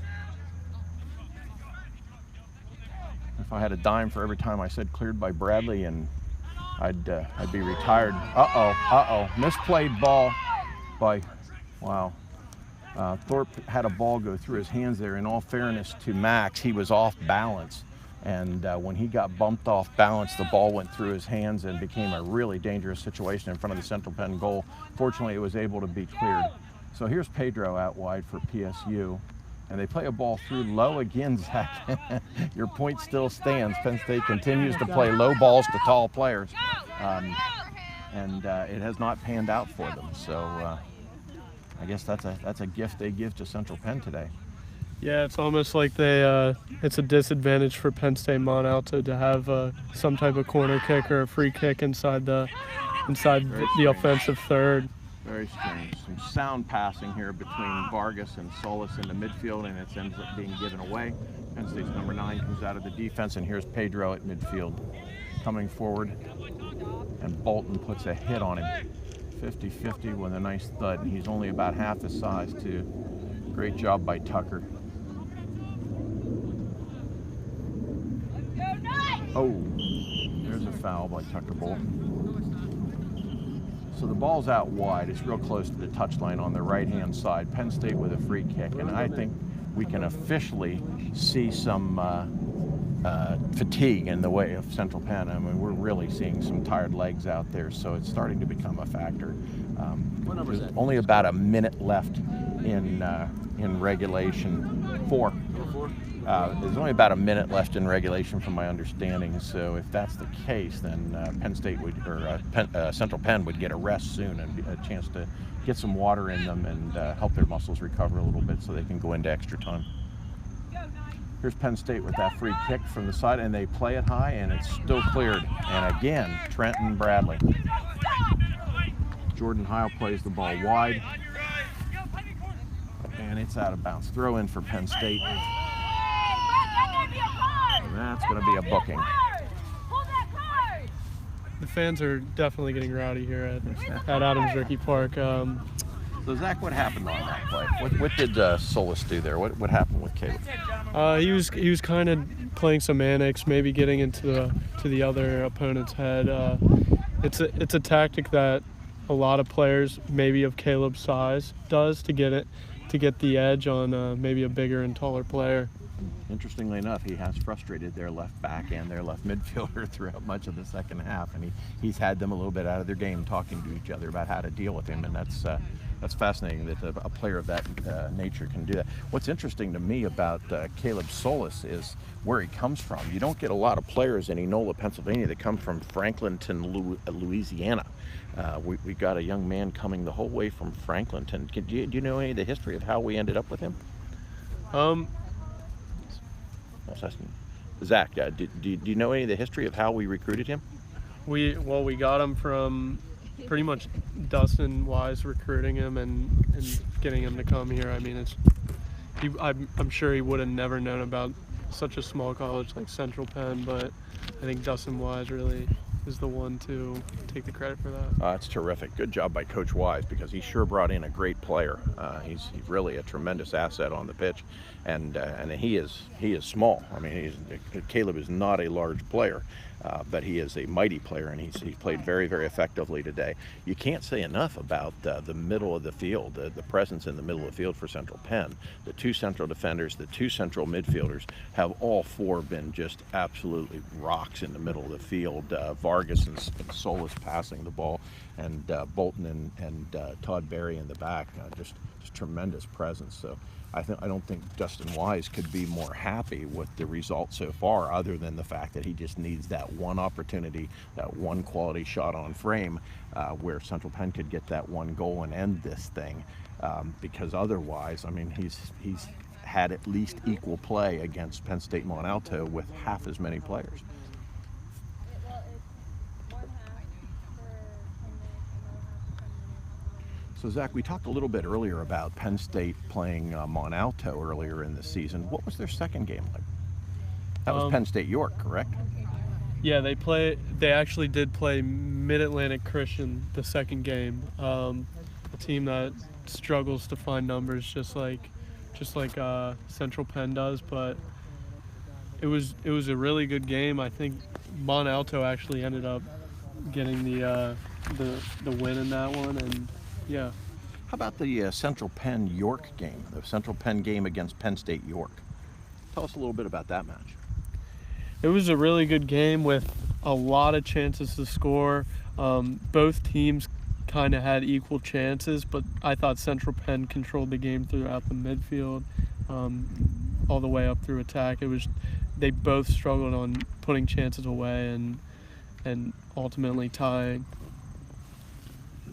If I had a dime for every time I said cleared by Bradley, and I'd be retired. Misplayed ball by, wow. Thorpe had a ball go through his hands there. In all fairness to Max, he was off balance. And when he got bumped off balance, the ball went through his hands and became a really dangerous situation in front of the Central Penn goal. Fortunately, it was able to be cleared. So here's Pedro out wide for PSU. And they play a ball through low again, Zach. Your point still stands. Penn State continues to play low balls to tall players. And it has not panned out for them. So I guess that's a gift they give to Central Penn today. Yeah, it's almost like it's a disadvantage for Penn State Mont Alto to have some type of corner kick or a free kick inside the offensive third. Very strange. Some sound passing here between Vargas and Solis in the midfield, and it ends up being given away. Penn State's number 9 comes out of the defense, and here's Pedro at midfield coming forward, and Bolton puts a hit on him. 50-50 with a nice thud, and he's only about half his size too. Great job by Tucker. Oh, there's a foul by Tucker Bolton. So the ball's out wide. It's real close to the touchline on the right-hand side. Penn State with a free kick, and I think we can officially see some fatigue in the way of Central Penn. I mean, we're really seeing some tired legs out there, so it's starting to become a factor. What number is There's that? only about a minute left in regulation. 4. There's only about a minute left in regulation, from my understanding. So if that's the case, then Penn State would, or Central Penn would get a rest soon and a chance to get some water in them and help their muscles recover a little bit, so they can go into extra time. Here's Penn State with that free kick from the side, and they play it high, and it's still cleared. And again, Trenton Bradley. Jordan Heil plays the ball wide, and it's out of bounds. Throw in for Penn State. And that's going to be a booking. The fans are definitely getting rowdy here at Adams Rickey Park. So Zach, what happened on that play? What did Solis do there? What happened with Caleb? He was kind of playing some antics, maybe getting into the other opponent's head. It's a tactic that a lot of players, maybe of Caleb's size, does to get the edge on maybe a bigger and taller player. Interestingly enough, he has frustrated their left back and their left midfielder throughout much of the second half, and he's had them a little bit out of their game, talking to each other about how to deal with him, and that's fascinating that a player of that nature can do that. What's interesting to me about Caleb Solis is where he comes from. You don't get a lot of players in Enola, Pennsylvania that come from Franklinton, Louisiana. We got a young man coming the whole way from Franklinton. Do you know any of the history of how we ended up with him? Zach, do you know any of the history of how we recruited him? We got him from pretty much Dustin Wise recruiting him and getting him to come here. I mean, I'm sure he would have never known about such a small college like Central Penn, but I think Dustin Wise really is the one to take the credit for that. That's terrific. Good job by Coach Wise, because he sure brought in a great player. He's really a tremendous asset on the pitch, and he is small. I mean, Caleb is not a large player, but he is a mighty player, and he's played very, very effectively today. You can't say enough about the middle of the field, the presence in the middle of the field for Central Penn. The 2 central defenders, the 2 central midfielders have all 4 been just absolutely rocks in the middle of the field. Vargas and Solis passing the ball, and Bolton and Todd Berry in the back, just tremendous presence. So I don't think Dustin Wise could be more happy with the result so far, other than the fact that he just needs that one opportunity, that one quality shot on frame, where Central Penn could get that one goal and end this thing, because otherwise, I mean, he's had at least equal play against Penn State Mont Alto with half as many players. So Zach, we talked a little bit earlier about Penn State playing Mont Alto earlier in the season. What was their second game like? That was Penn State York, correct? Yeah, they actually did play Mid-Atlantic Christian the second game. A team that struggles to find numbers just like Central Penn does, but it was a really good game. I think Mont Alto actually ended up getting the win in that one, and yeah. How about the Central Penn York game, the Central Penn game against Penn State York? Tell us a little bit about that match. It was a really good game with a lot of chances to score. Both teams kind of had equal chances, but I thought Central Penn controlled the game throughout the midfield, all the way up through attack. They both struggled on putting chances away and ultimately tying.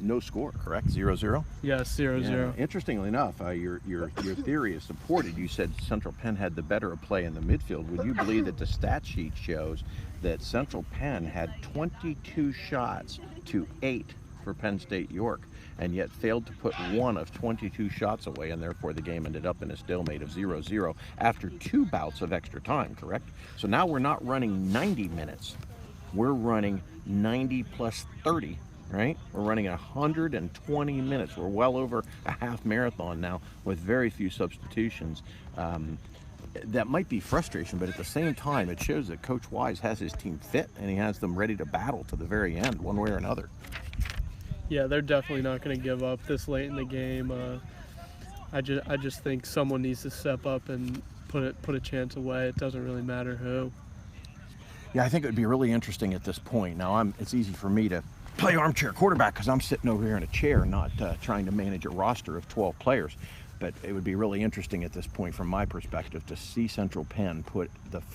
No score, correct? 0-0? Yes, 0-0. Yeah. Interestingly enough, your theory is supported. You said Central Penn had the better of play in the midfield. Would you believe that the stat sheet shows that Central Penn had 22 shots to 8 for Penn State York, and yet failed to put 1 of 22 shots away, and therefore the game ended up in a stalemate of 0-0 after 2 bouts of extra time, correct? So now we're not running 90 minutes. We're running 90 plus 30. Right? We're running 120 minutes. We're well over a half marathon now with very few substitutions. That might be frustration, but at the same time, it shows that Coach Wise has his team fit and he has them ready to battle to the very end, one way or another. Yeah, they're definitely not going to give up this late in the game. I just think someone needs to step up and put a chance away. It doesn't really matter who. Yeah, I think it would be really interesting at this point. Now, it's easy for me to play armchair quarterback because I'm sitting over here in a chair, not trying to manage a roster of 12 players. But it would be really interesting at this point, from my perspective, to see Central Penn put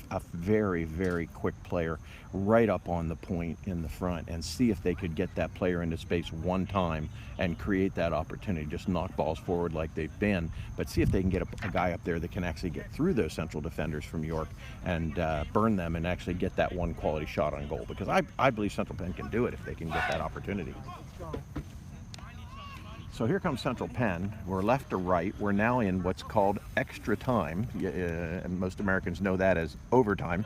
a very, very quick player right up on the point in the front and see if they could get that player into space one time and create that opportunity. Just knock balls forward like they've been, but see if they can get a guy up there that can actually get through those Central defenders from York and burn them and actually get that one quality shot on goal. Because I believe Central Penn can do it if they can get that opportunity. So here comes Central Penn. We're left to right. We're now in what's called extra time. And most Americans know that as overtime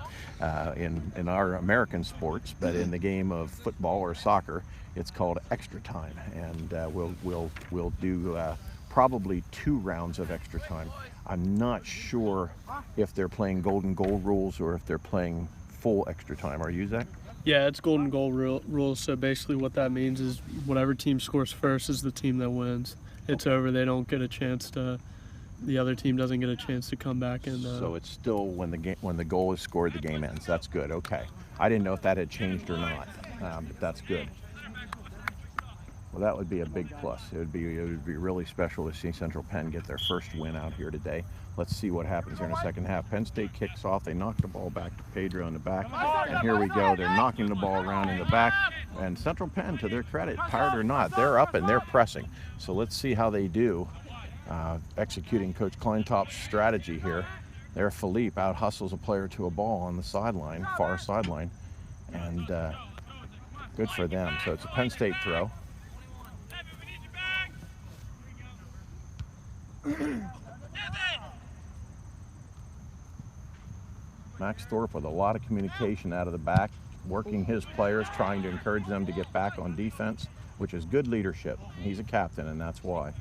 in our American sports, but in the game of football or soccer, it's called extra time. And we'll do probably 2 rounds of extra time. I'm not sure if they're playing golden goal rules or if they're playing full extra time. Are you, Zach? Yeah, it's golden goal rules. So basically what that means is whatever team scores first is the team that wins. It's over. They don't get a chance to, the other team doesn't get a chance to come back. And so it's still when the goal is scored, the game ends. That's good. Okay. I didn't know if that had changed or not, but that's good. Well, that would be a big plus. It would be really special to see Central Penn get their first win out here today. Let's see what happens here in the second half. Penn State kicks off. They knock the ball back to Pedro in the back. And here we go. They're knocking the ball around in the back. And Central Penn, to their credit, tired or not, they're up and they're pressing. So let's see how they do executing Coach Kleintop's strategy here. There, Philippe out hustles a player to a ball on the sideline, far sideline. And good for them. So it's a Penn State throw. Max Thorpe with a lot of communication out of the back, working his players, trying to encourage them to get back on defense, which is good leadership. He's a captain, and that's why.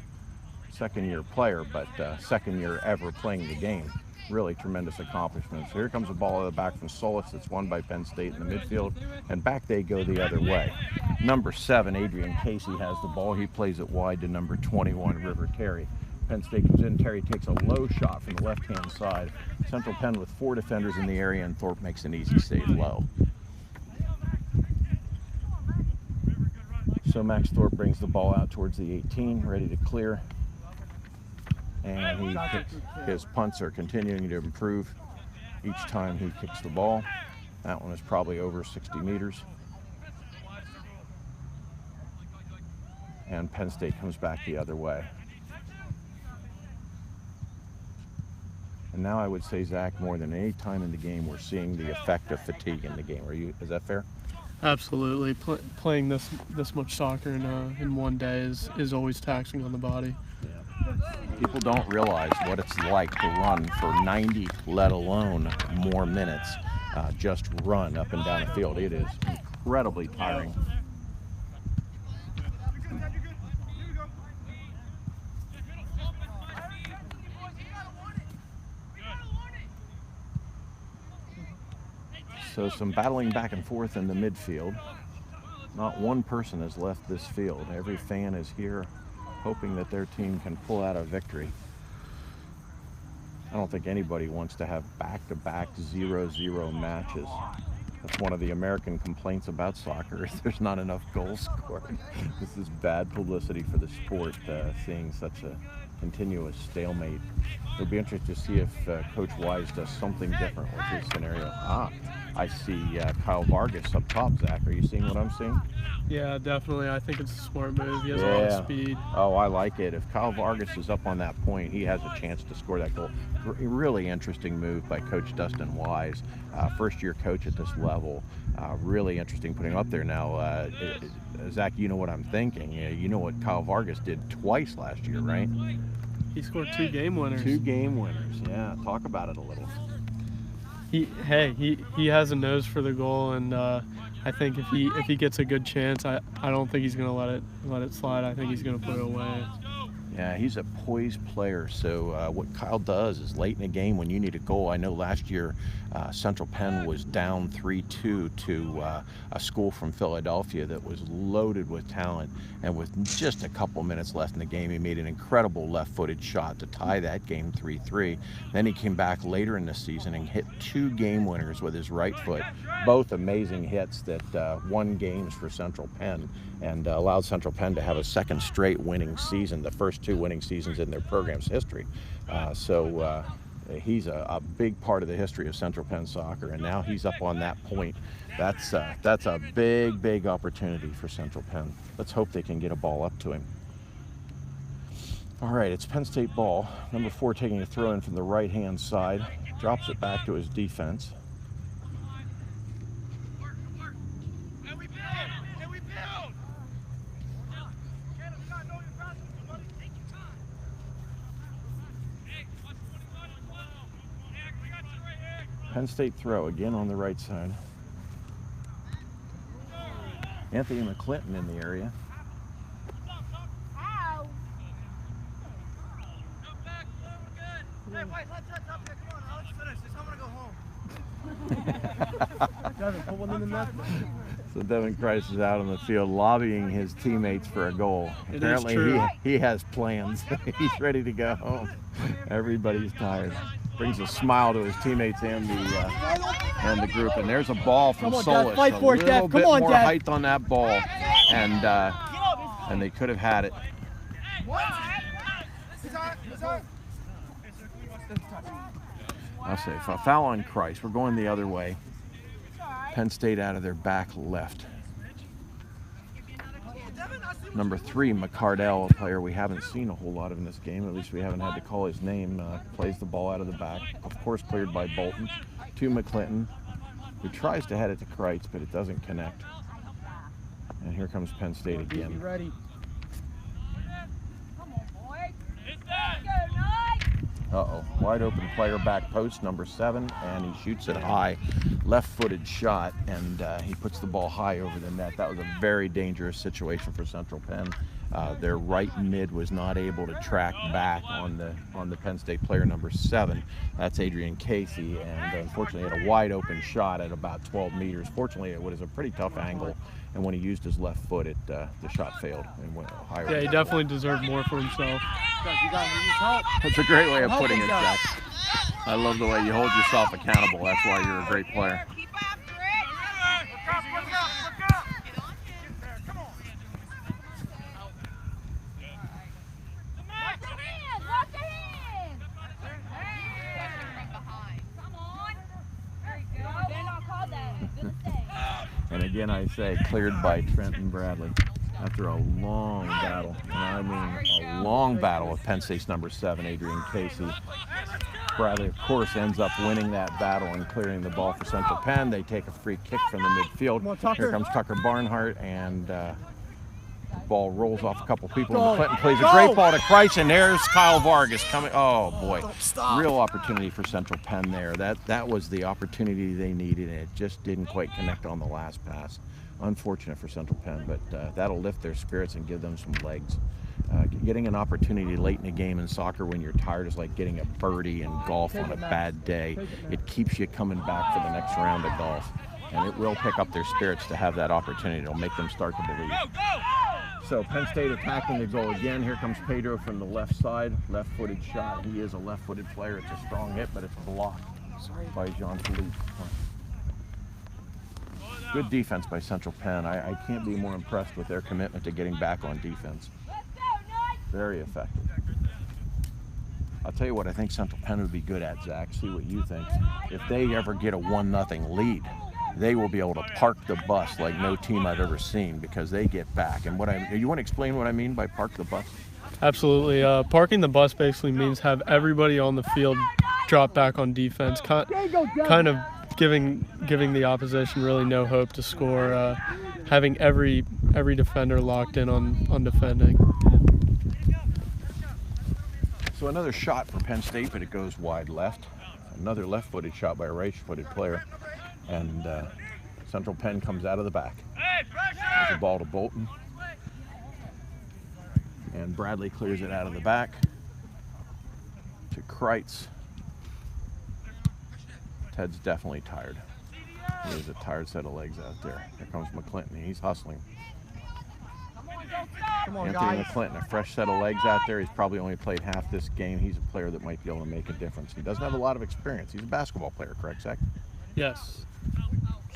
Second-year player, but second year ever playing the game. Really tremendous accomplishment. So here comes a ball out of the back from Solis. It's won by Penn State in the midfield, and back they go the other way. Number 7, Adrian Casey, has the ball. He plays it wide to number 21, River Terry. Penn State comes in. Terry takes a low shot from the left-hand side. Central Penn with 4 defenders in the area, and Thorpe makes an easy save low. So Max Thorpe brings the ball out towards the 18, ready to clear. And his punts are continuing to improve each time he kicks the ball. That one is probably over 60 meters. And Penn State comes back the other way. And now I would say, Zach, more than any time in the game, we're seeing the effect of fatigue in the game. Is that fair? Absolutely. Playing this much soccer in one day is always taxing on the body. Yeah. People don't realize what it's like to run for 90, let alone more minutes. Just run up and down the field. It is incredibly tiring. So some battling back and forth in the midfield. Not one person has left this field. Every fan is here hoping that their team can pull out a victory. I don't think anybody wants to have back-to-back 0-0 matches. That's one of the American complaints about soccer, is there's not enough goals scored. This is bad publicity for the sport, seeing such a continuous stalemate. It'll be interesting to see if Coach Wise does something different with his scenario. I see Kyle Vargas up top, Zach. Are you seeing what I'm seeing? Yeah, definitely. I think it's a smart move. He has a lot of speed. Oh, I like it. If Kyle Vargas is up on that point, he has a chance to score that goal. Really interesting move by Coach Dustin Wise, first-year coach at this level. Really interesting putting him up there. Now, Zach, you know what I'm thinking. You know what Kyle Vargas did twice last year, right? He scored 2 game winners. 2 game winners, yeah. Talk about it a little. He has a nose for the goal, and I think if he gets a good chance, I don't think he's going to let it slide. I think he's going to put it away. Yeah, he's a poised player. So what Kyle does is late in a game when you need a goal. I know last year Central Penn was down 3-2 to a school from Philadelphia that was loaded with talent, and with just a couple minutes left in the game, he made an incredible left-footed shot to tie that game 3-3. Then he came back later in the season and hit 2 game winners with his right foot, both amazing hits that won games for Central Penn and allowed Central Penn to have a second straight winning season, the first 2 winning seasons in their program's history. He's a big part of the history of Central Penn soccer, and now he's up on that point. That's a big opportunity for Central Penn. Let's hope they can get a ball up to him. All right, it's Penn State ball. Number 4 taking a throw in from the right-hand side, drops it back to his defense. Penn State throw again on the right side. Anthony McClinton in the area. Hey, wait, let's up here. Come on, let's finish this. I'm gonna go home. Devin, put one in the net. So Devin Christ is out on the field lobbying his teammates for a goal. Apparently he has plans. He's ready to go home. Everybody's tired. Brings a smile to his teammates and the group. And there's a ball from Solis. Fight for it, little Dev. bit Come on, more Dev. height on that ball, and they could have had it. I'll say a foul on Christ. We're going the other way. Penn State out of their back left. Number 3, McCardell, a player we haven't seen a whole lot of in this game. At least we haven't had to call his name. Plays the ball out of the back. Of course, cleared by Bolton. To McClinton, who tries to head it to Kreitz, but it doesn't connect. And here comes Penn State again. Ready. Uh-oh, wide open player, back post, number 7, and he shoots it high. Left-footed shot, and he puts the ball high over the net. That was a very dangerous situation for Central Penn. Their right mid was not able to track back on the Penn State player, number 7. That's Adrian Casey, and unfortunately had a wide open shot at about 12 meters. Fortunately, it was a pretty tough angle, and when he used his left foot, the shot failed and went higher. Yeah, he definitely deserved more for himself. That's a great way of putting it, Zach. I love the way you hold yourself accountable. That's why you're a great player. And again, I say cleared by Trenton Bradley after a long battle. And I mean a long battle with Penn State's number 7, Adrian Casey. Bradley, of course, ends up winning that battle and clearing the ball for Central Penn. They take a free kick from the midfield. Here comes Tucker Barnhart, and the ball rolls off a couple people. And McClinton plays a great ball to Kreitz, and there's Kyle Vargas coming. Oh, boy. Real opportunity for Central Penn there. That was the opportunity they needed, and it just didn't quite connect on the last pass. Unfortunate for Central Penn, but that'll lift their spirits and give them some legs. Getting an opportunity late in the game in soccer when you're tired is like getting a birdie in golf on a bad day. It keeps you coming back for the next round of golf, and it will pick up their spirits to have that opportunity. It'll make them start to believe. So Penn State attacking the goal again. Here comes Pedro from the left side, left-footed shot. He is a left-footed player. It's a strong hit, but it's blocked by Jean-Philippe. Good defense by Central Penn. I can't be more impressed with their commitment to getting back on defense. Very effective. I'll tell you what I think Central Penn would be good at, Zach. See what you think. If they ever get a 1-0 lead, they will be able to park the bus like no team I've ever seen, because they get back. And you want to explain what I mean by park the bus? Absolutely. Parking the bus basically means have everybody on the field drop back on defense, kind of giving the opposition really no hope to score, having every defender locked in on defending. So another shot for Penn State, but it goes wide left. Another left-footed shot by a right-footed player. And Central Penn comes out of the back. There's a ball to Bolton. And Bradley clears it out of the back to Kreitz. Ted's definitely tired. There's a tired set of legs out there. Here comes McClinton. He's hustling. Come on, Anthony guys. McClinton, a fresh set of legs out there. He's probably only played half this game. He's a player that might be able to make a difference. He doesn't have a lot of experience. He's a basketball player, correct, Zach? Yes.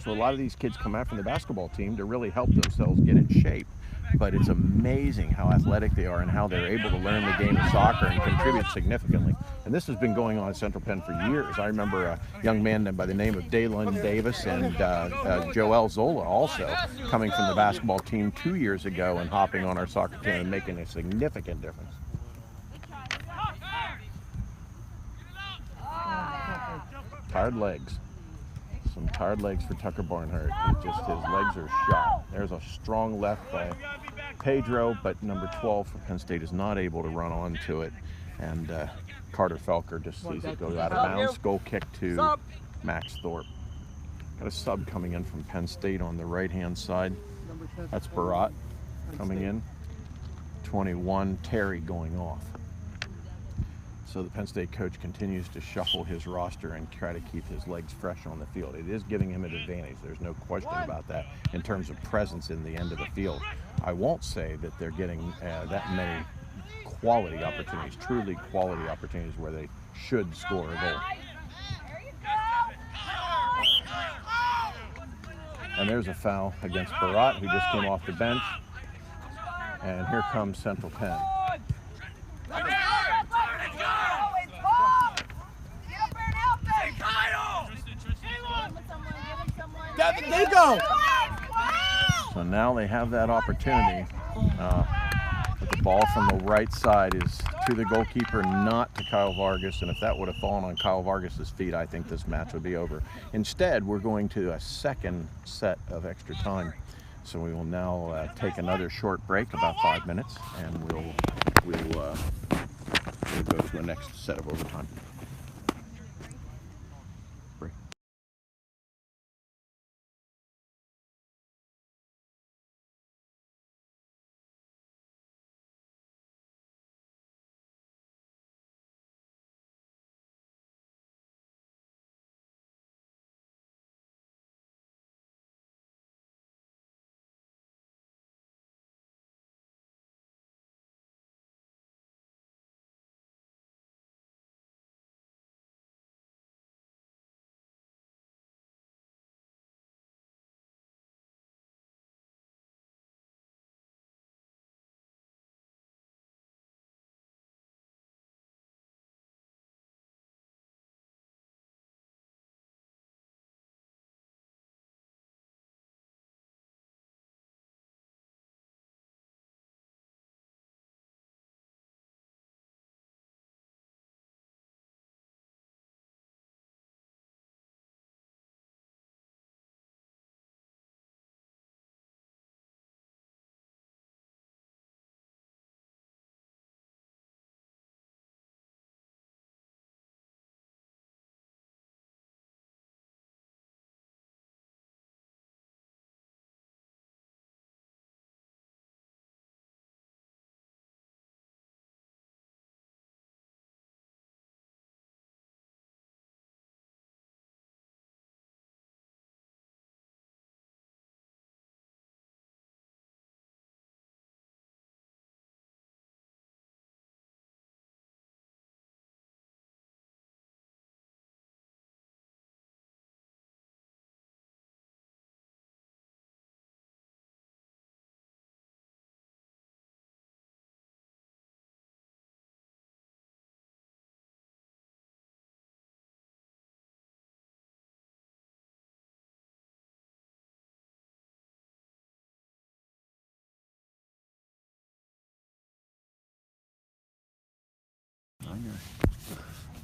So a lot of these kids come out from the basketball team to really help themselves get in shape. But it's amazing how athletic they are and how they're able to learn the game of soccer and contribute significantly. And this has been going on at Central Penn for years. I remember a young man by the name of Dalen Davis and Joel Zola also coming from the basketball team 2 years ago and hopping on our soccer team and making a significant difference. Tired legs. Some tired legs for Tucker Barnhart. His legs are shot. There's a strong left by Pedro, but number 12 for Penn State is not able to run onto it. And Carter Felker just sees it go out of bounds. Goal kick to Max Thorpe. Got a sub coming in from Penn State on the right-hand side. That's Barat coming in. 21, Terry going off. So the Penn State coach continues to shuffle his roster and try to keep his legs fresh on the field. It is giving him an advantage. There's no question about that in terms of presence in the end of the field. I won't say that they're getting that many quality opportunities, truly quality opportunities where they should score a goal. And there's a foul against Barat, who just came off the bench. And here comes Central Penn. There you go. So now they have that opportunity. But the ball from the right side is to the goalkeeper, not to Kyle Vargas. And if that would have fallen on Kyle Vargas's feet, I think this match would be over. Instead, we're going to a second set of extra time. So we will now take another short break, about 5 minutes, and we'll go to the next set of overtime. Break.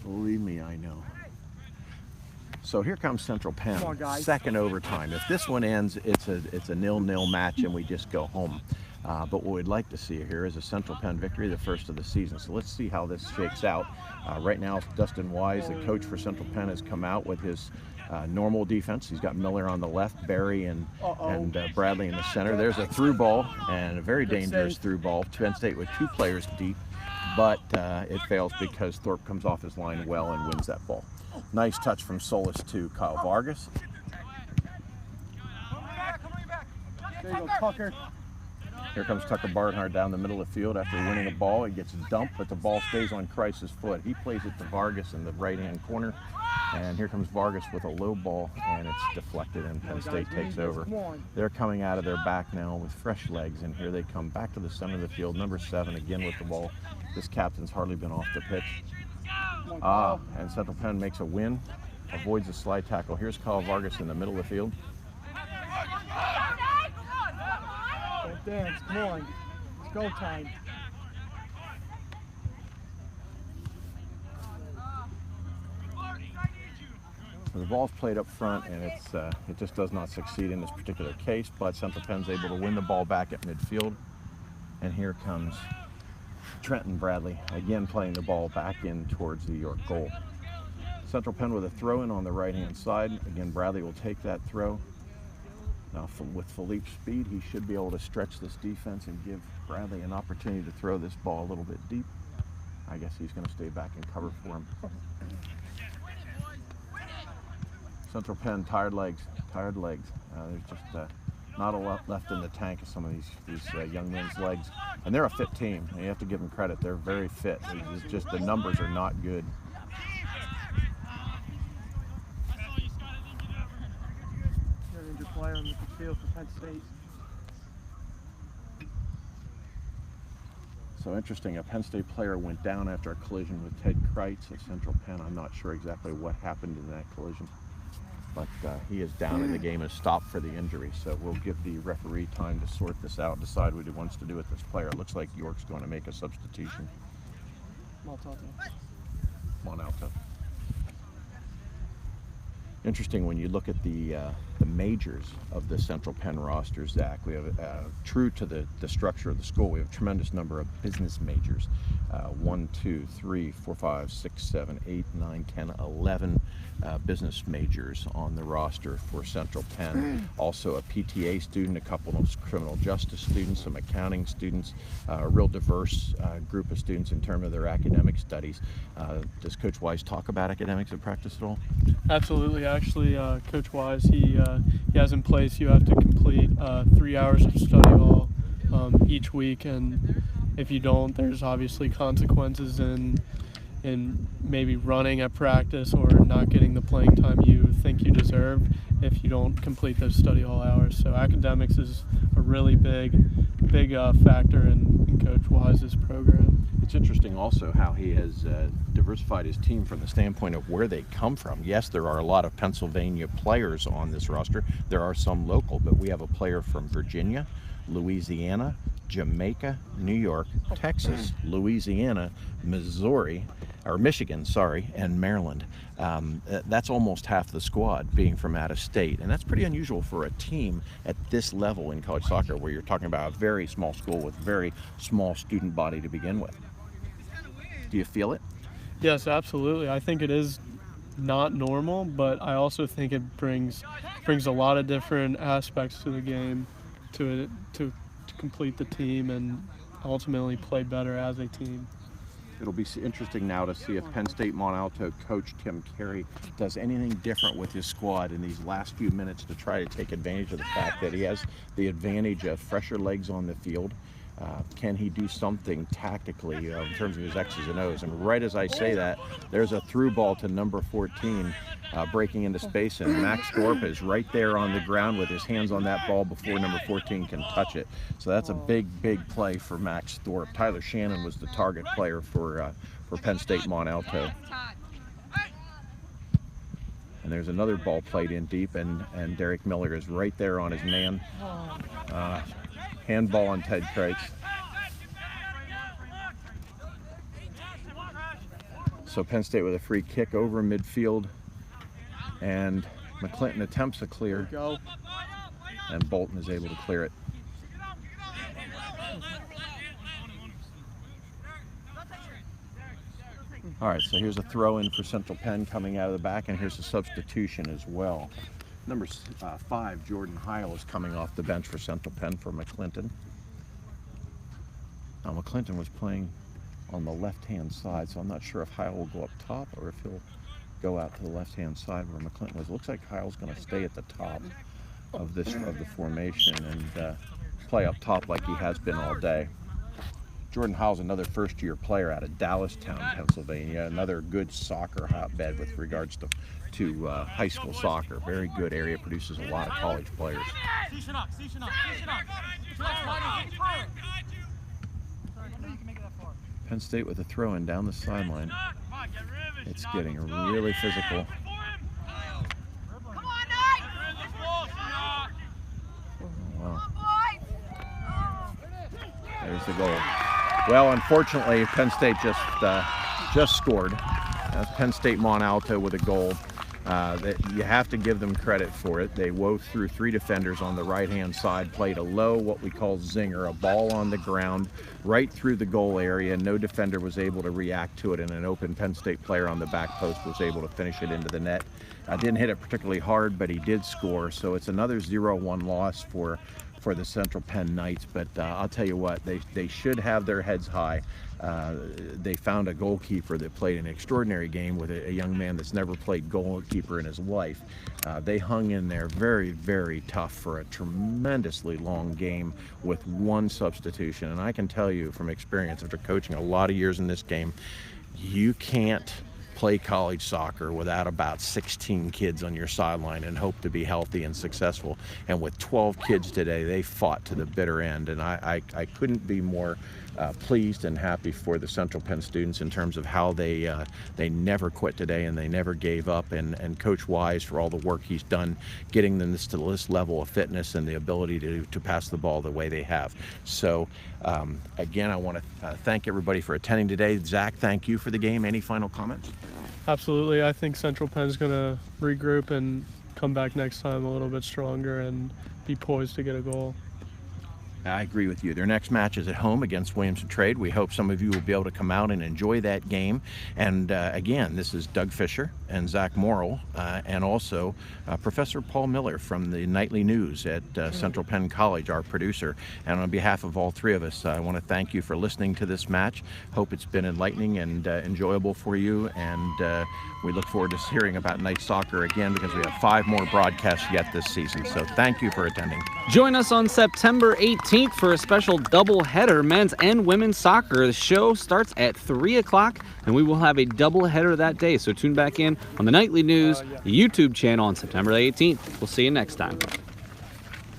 Believe me, I know. So here comes Central Penn, Come on, guys. second overtime. If this one ends, it's a 0-0 match and we just go home. But what we'd like to see here is a Central Penn victory, the first of the season. So let's see how this shakes out. Right now, Dustin Wise, the coach for Central Penn, has come out with his normal defense. He's got Miller on the left, Barry and Bradley in the center. There's a through ball, and a very dangerous through ball. Penn State with 2 players deep, but it fails because Thorpe comes off his line well and wins that ball. Nice touch from Solis to Kyle Vargas. There you go, Tucker. Here comes Tucker Barnhart down the middle of the field after winning a ball. He gets dumped, but the ball stays on Kreis's foot. He plays it to Vargas in the right-hand corner. And here comes Vargas with a low ball, and it's deflected, and Penn State takes over. They're coming out of their back now with fresh legs, and here they come back to the center of the field. Number 7 again with the ball. This captain's hardly been off the pitch. And Central Penn makes a win, avoids a slide tackle. Here's Kyle Vargas in the middle of the field. Don't dance, come on. It's go time. So the ball's played up front, and it just does not succeed in this particular case, but Central Penn's able to win the ball back at midfield. And here comes Trenton Bradley, again playing the ball back in towards the York goal. Central Penn with a throw-in on the right-hand side. Again, Bradley will take that throw. Now, with Philippe's speed, he should be able to stretch this defense and give Bradley an opportunity to throw this ball a little bit deep. I guess he's going to stay back and cover for him. Central Penn, tired legs, tired legs. There's just not a lot left in the tank of some of these young men's legs. And they're a fit team, and you have to give them credit. They're very fit. It's just the numbers are not good. Player on the field for Penn State. So interesting, a Penn State player went down after a collision with Ted Kreitz at Central Penn. I'm not sure exactly what happened in that collision, but he is down and the game is stopped for the injury. So we'll give the referee time to sort this out, decide what he wants to do with this player. It looks like York's going to make a substitution. Mont Alto. Mont Alto. Interesting when you look at the majors of the Central Penn roster, Zach. We have, true to the structure of the school, we have a tremendous number of business majors. 1, 2, 3, 4, 5, 6, 7, 8, 9, 10, 11 business majors on the roster for Central Penn. Also a PTA student, a couple of criminal justice students, some accounting students, a real diverse group of students in terms of their academic studies. Does Coach Wise talk about academics in practice at all? Absolutely. Actually, Coach Wise, he has in place you have to complete 3 hours of study hall each week, and if you don't, there's obviously consequences in maybe running at practice or not getting the playing time you think you deserve if you don't complete those study hall hours. So academics is a really big factor in Coach Wise's program. It's interesting also how he has diversified his team from the standpoint of where they come from. Yes, there are a lot of Pennsylvania players on this roster. There are some local, but we have a player from Virginia, Louisiana, Jamaica, New York, Texas, Louisiana, Missouri, or Michigan, sorry, and Maryland. That's almost half the squad being from out of state, and that's pretty unusual for a team at this level in college soccer, where you're talking about a very small school with very small student body to begin with. Do you feel it? Yes, absolutely. I think it is not normal, but I also think it brings a lot of different aspects to the game to complete the team and ultimately play better as a team. It'll be interesting now to see if Penn State Mont Alto coach Tim Carey does anything different with his squad in these last few minutes to try to take advantage of the fact that he has the advantage of fresher legs on the field. Can he do something tactically in terms of his X's and O's? And right as I say that, there's a through ball to number 14 breaking into space, and Max Thorpe is right there on the ground with his hands on that ball before number 14 can touch it. So that's a big play for Max Thorpe. Tyler Shannon was the target player for Penn State Mont Alto. And there's another ball played in deep, and Derek Miller is right there on his man. Handball on Ted Kreitz. So Penn State with a free kick over midfield, and McClinton attempts a clear, and Bolton is able to clear it. All right, so here's a throw in for Central Penn coming out of the back, and here's a substitution as well. Number 5, Jordan Heil, is coming off the bench for Central Penn for McClinton. Now McClinton was playing on the left-hand side, so I'm not sure if Heil will go up top or if he'll go out to the left-hand side where McClinton was. It looks like Kyle's going to stay at the top of the formation and play up top like he has been all day. Jordan Howell's another first-year player out of Dallastown, Pennsylvania. Another good soccer hotbed with regards to high school soccer. Very good area, produces a lot of college players. Penn State with a throw-in down the sideline. It's getting really physical. Wow. There's the goal. Well, unfortunately, Penn State just scored. That's Penn State Mont Alto with a goal. You have to give them credit for it. They wove through 3 defenders on the right-hand side, played a low, what we call zinger, a ball on the ground, right through the goal area. No defender was able to react to it, and an open Penn State player on the back post was able to finish it into the net. Didn't hit it particularly hard, but he did score. So it's another 0-1 loss for the Central Penn Knights, but I'll tell you what, they should have their heads high. They found a goalkeeper that played an extraordinary game with a young man that's never played goalkeeper in his life. They hung in there very, very tough for a tremendously long game with 1 substitution. And I can tell you from experience, after coaching a lot of years in this game, you can't play college soccer without about 16 kids on your sideline and hope to be healthy and successful. And with 12 kids today, they fought to the bitter end. And I couldn't be more pleased and happy for the Central Penn students in terms of how they never quit today and they never gave up. And Coach Wise, for all the work he's done getting them to this level of fitness and the ability to pass the ball the way they have. So again, I want to thank everybody for attending today. Zach, thank you for the game. Any final comments? Absolutely. I think Central Penn's going to regroup and come back next time a little bit stronger and be poised to get a goal. I agree with you. Their next match is at home against Williamson Trade. We hope some of you will be able to come out and enjoy that game. And again, this is Doug Fisher and Zach Morrill, and also Professor Paul Miller from the Nightly News at Central Penn College, our producer. And on behalf of all 3 of us, I want to thank you for listening to this match. Hope it's been enlightening and enjoyable for you. And we look forward to hearing about night soccer again, because we have 5 more broadcasts yet this season. So thank you for attending. Join us on September 18th for a special doubleheader, men's and women's soccer. The show starts at 3 o'clock, and we will have a doubleheader that day. So tune back in on the Nightly News YouTube channel on September 18th. We'll see you next time.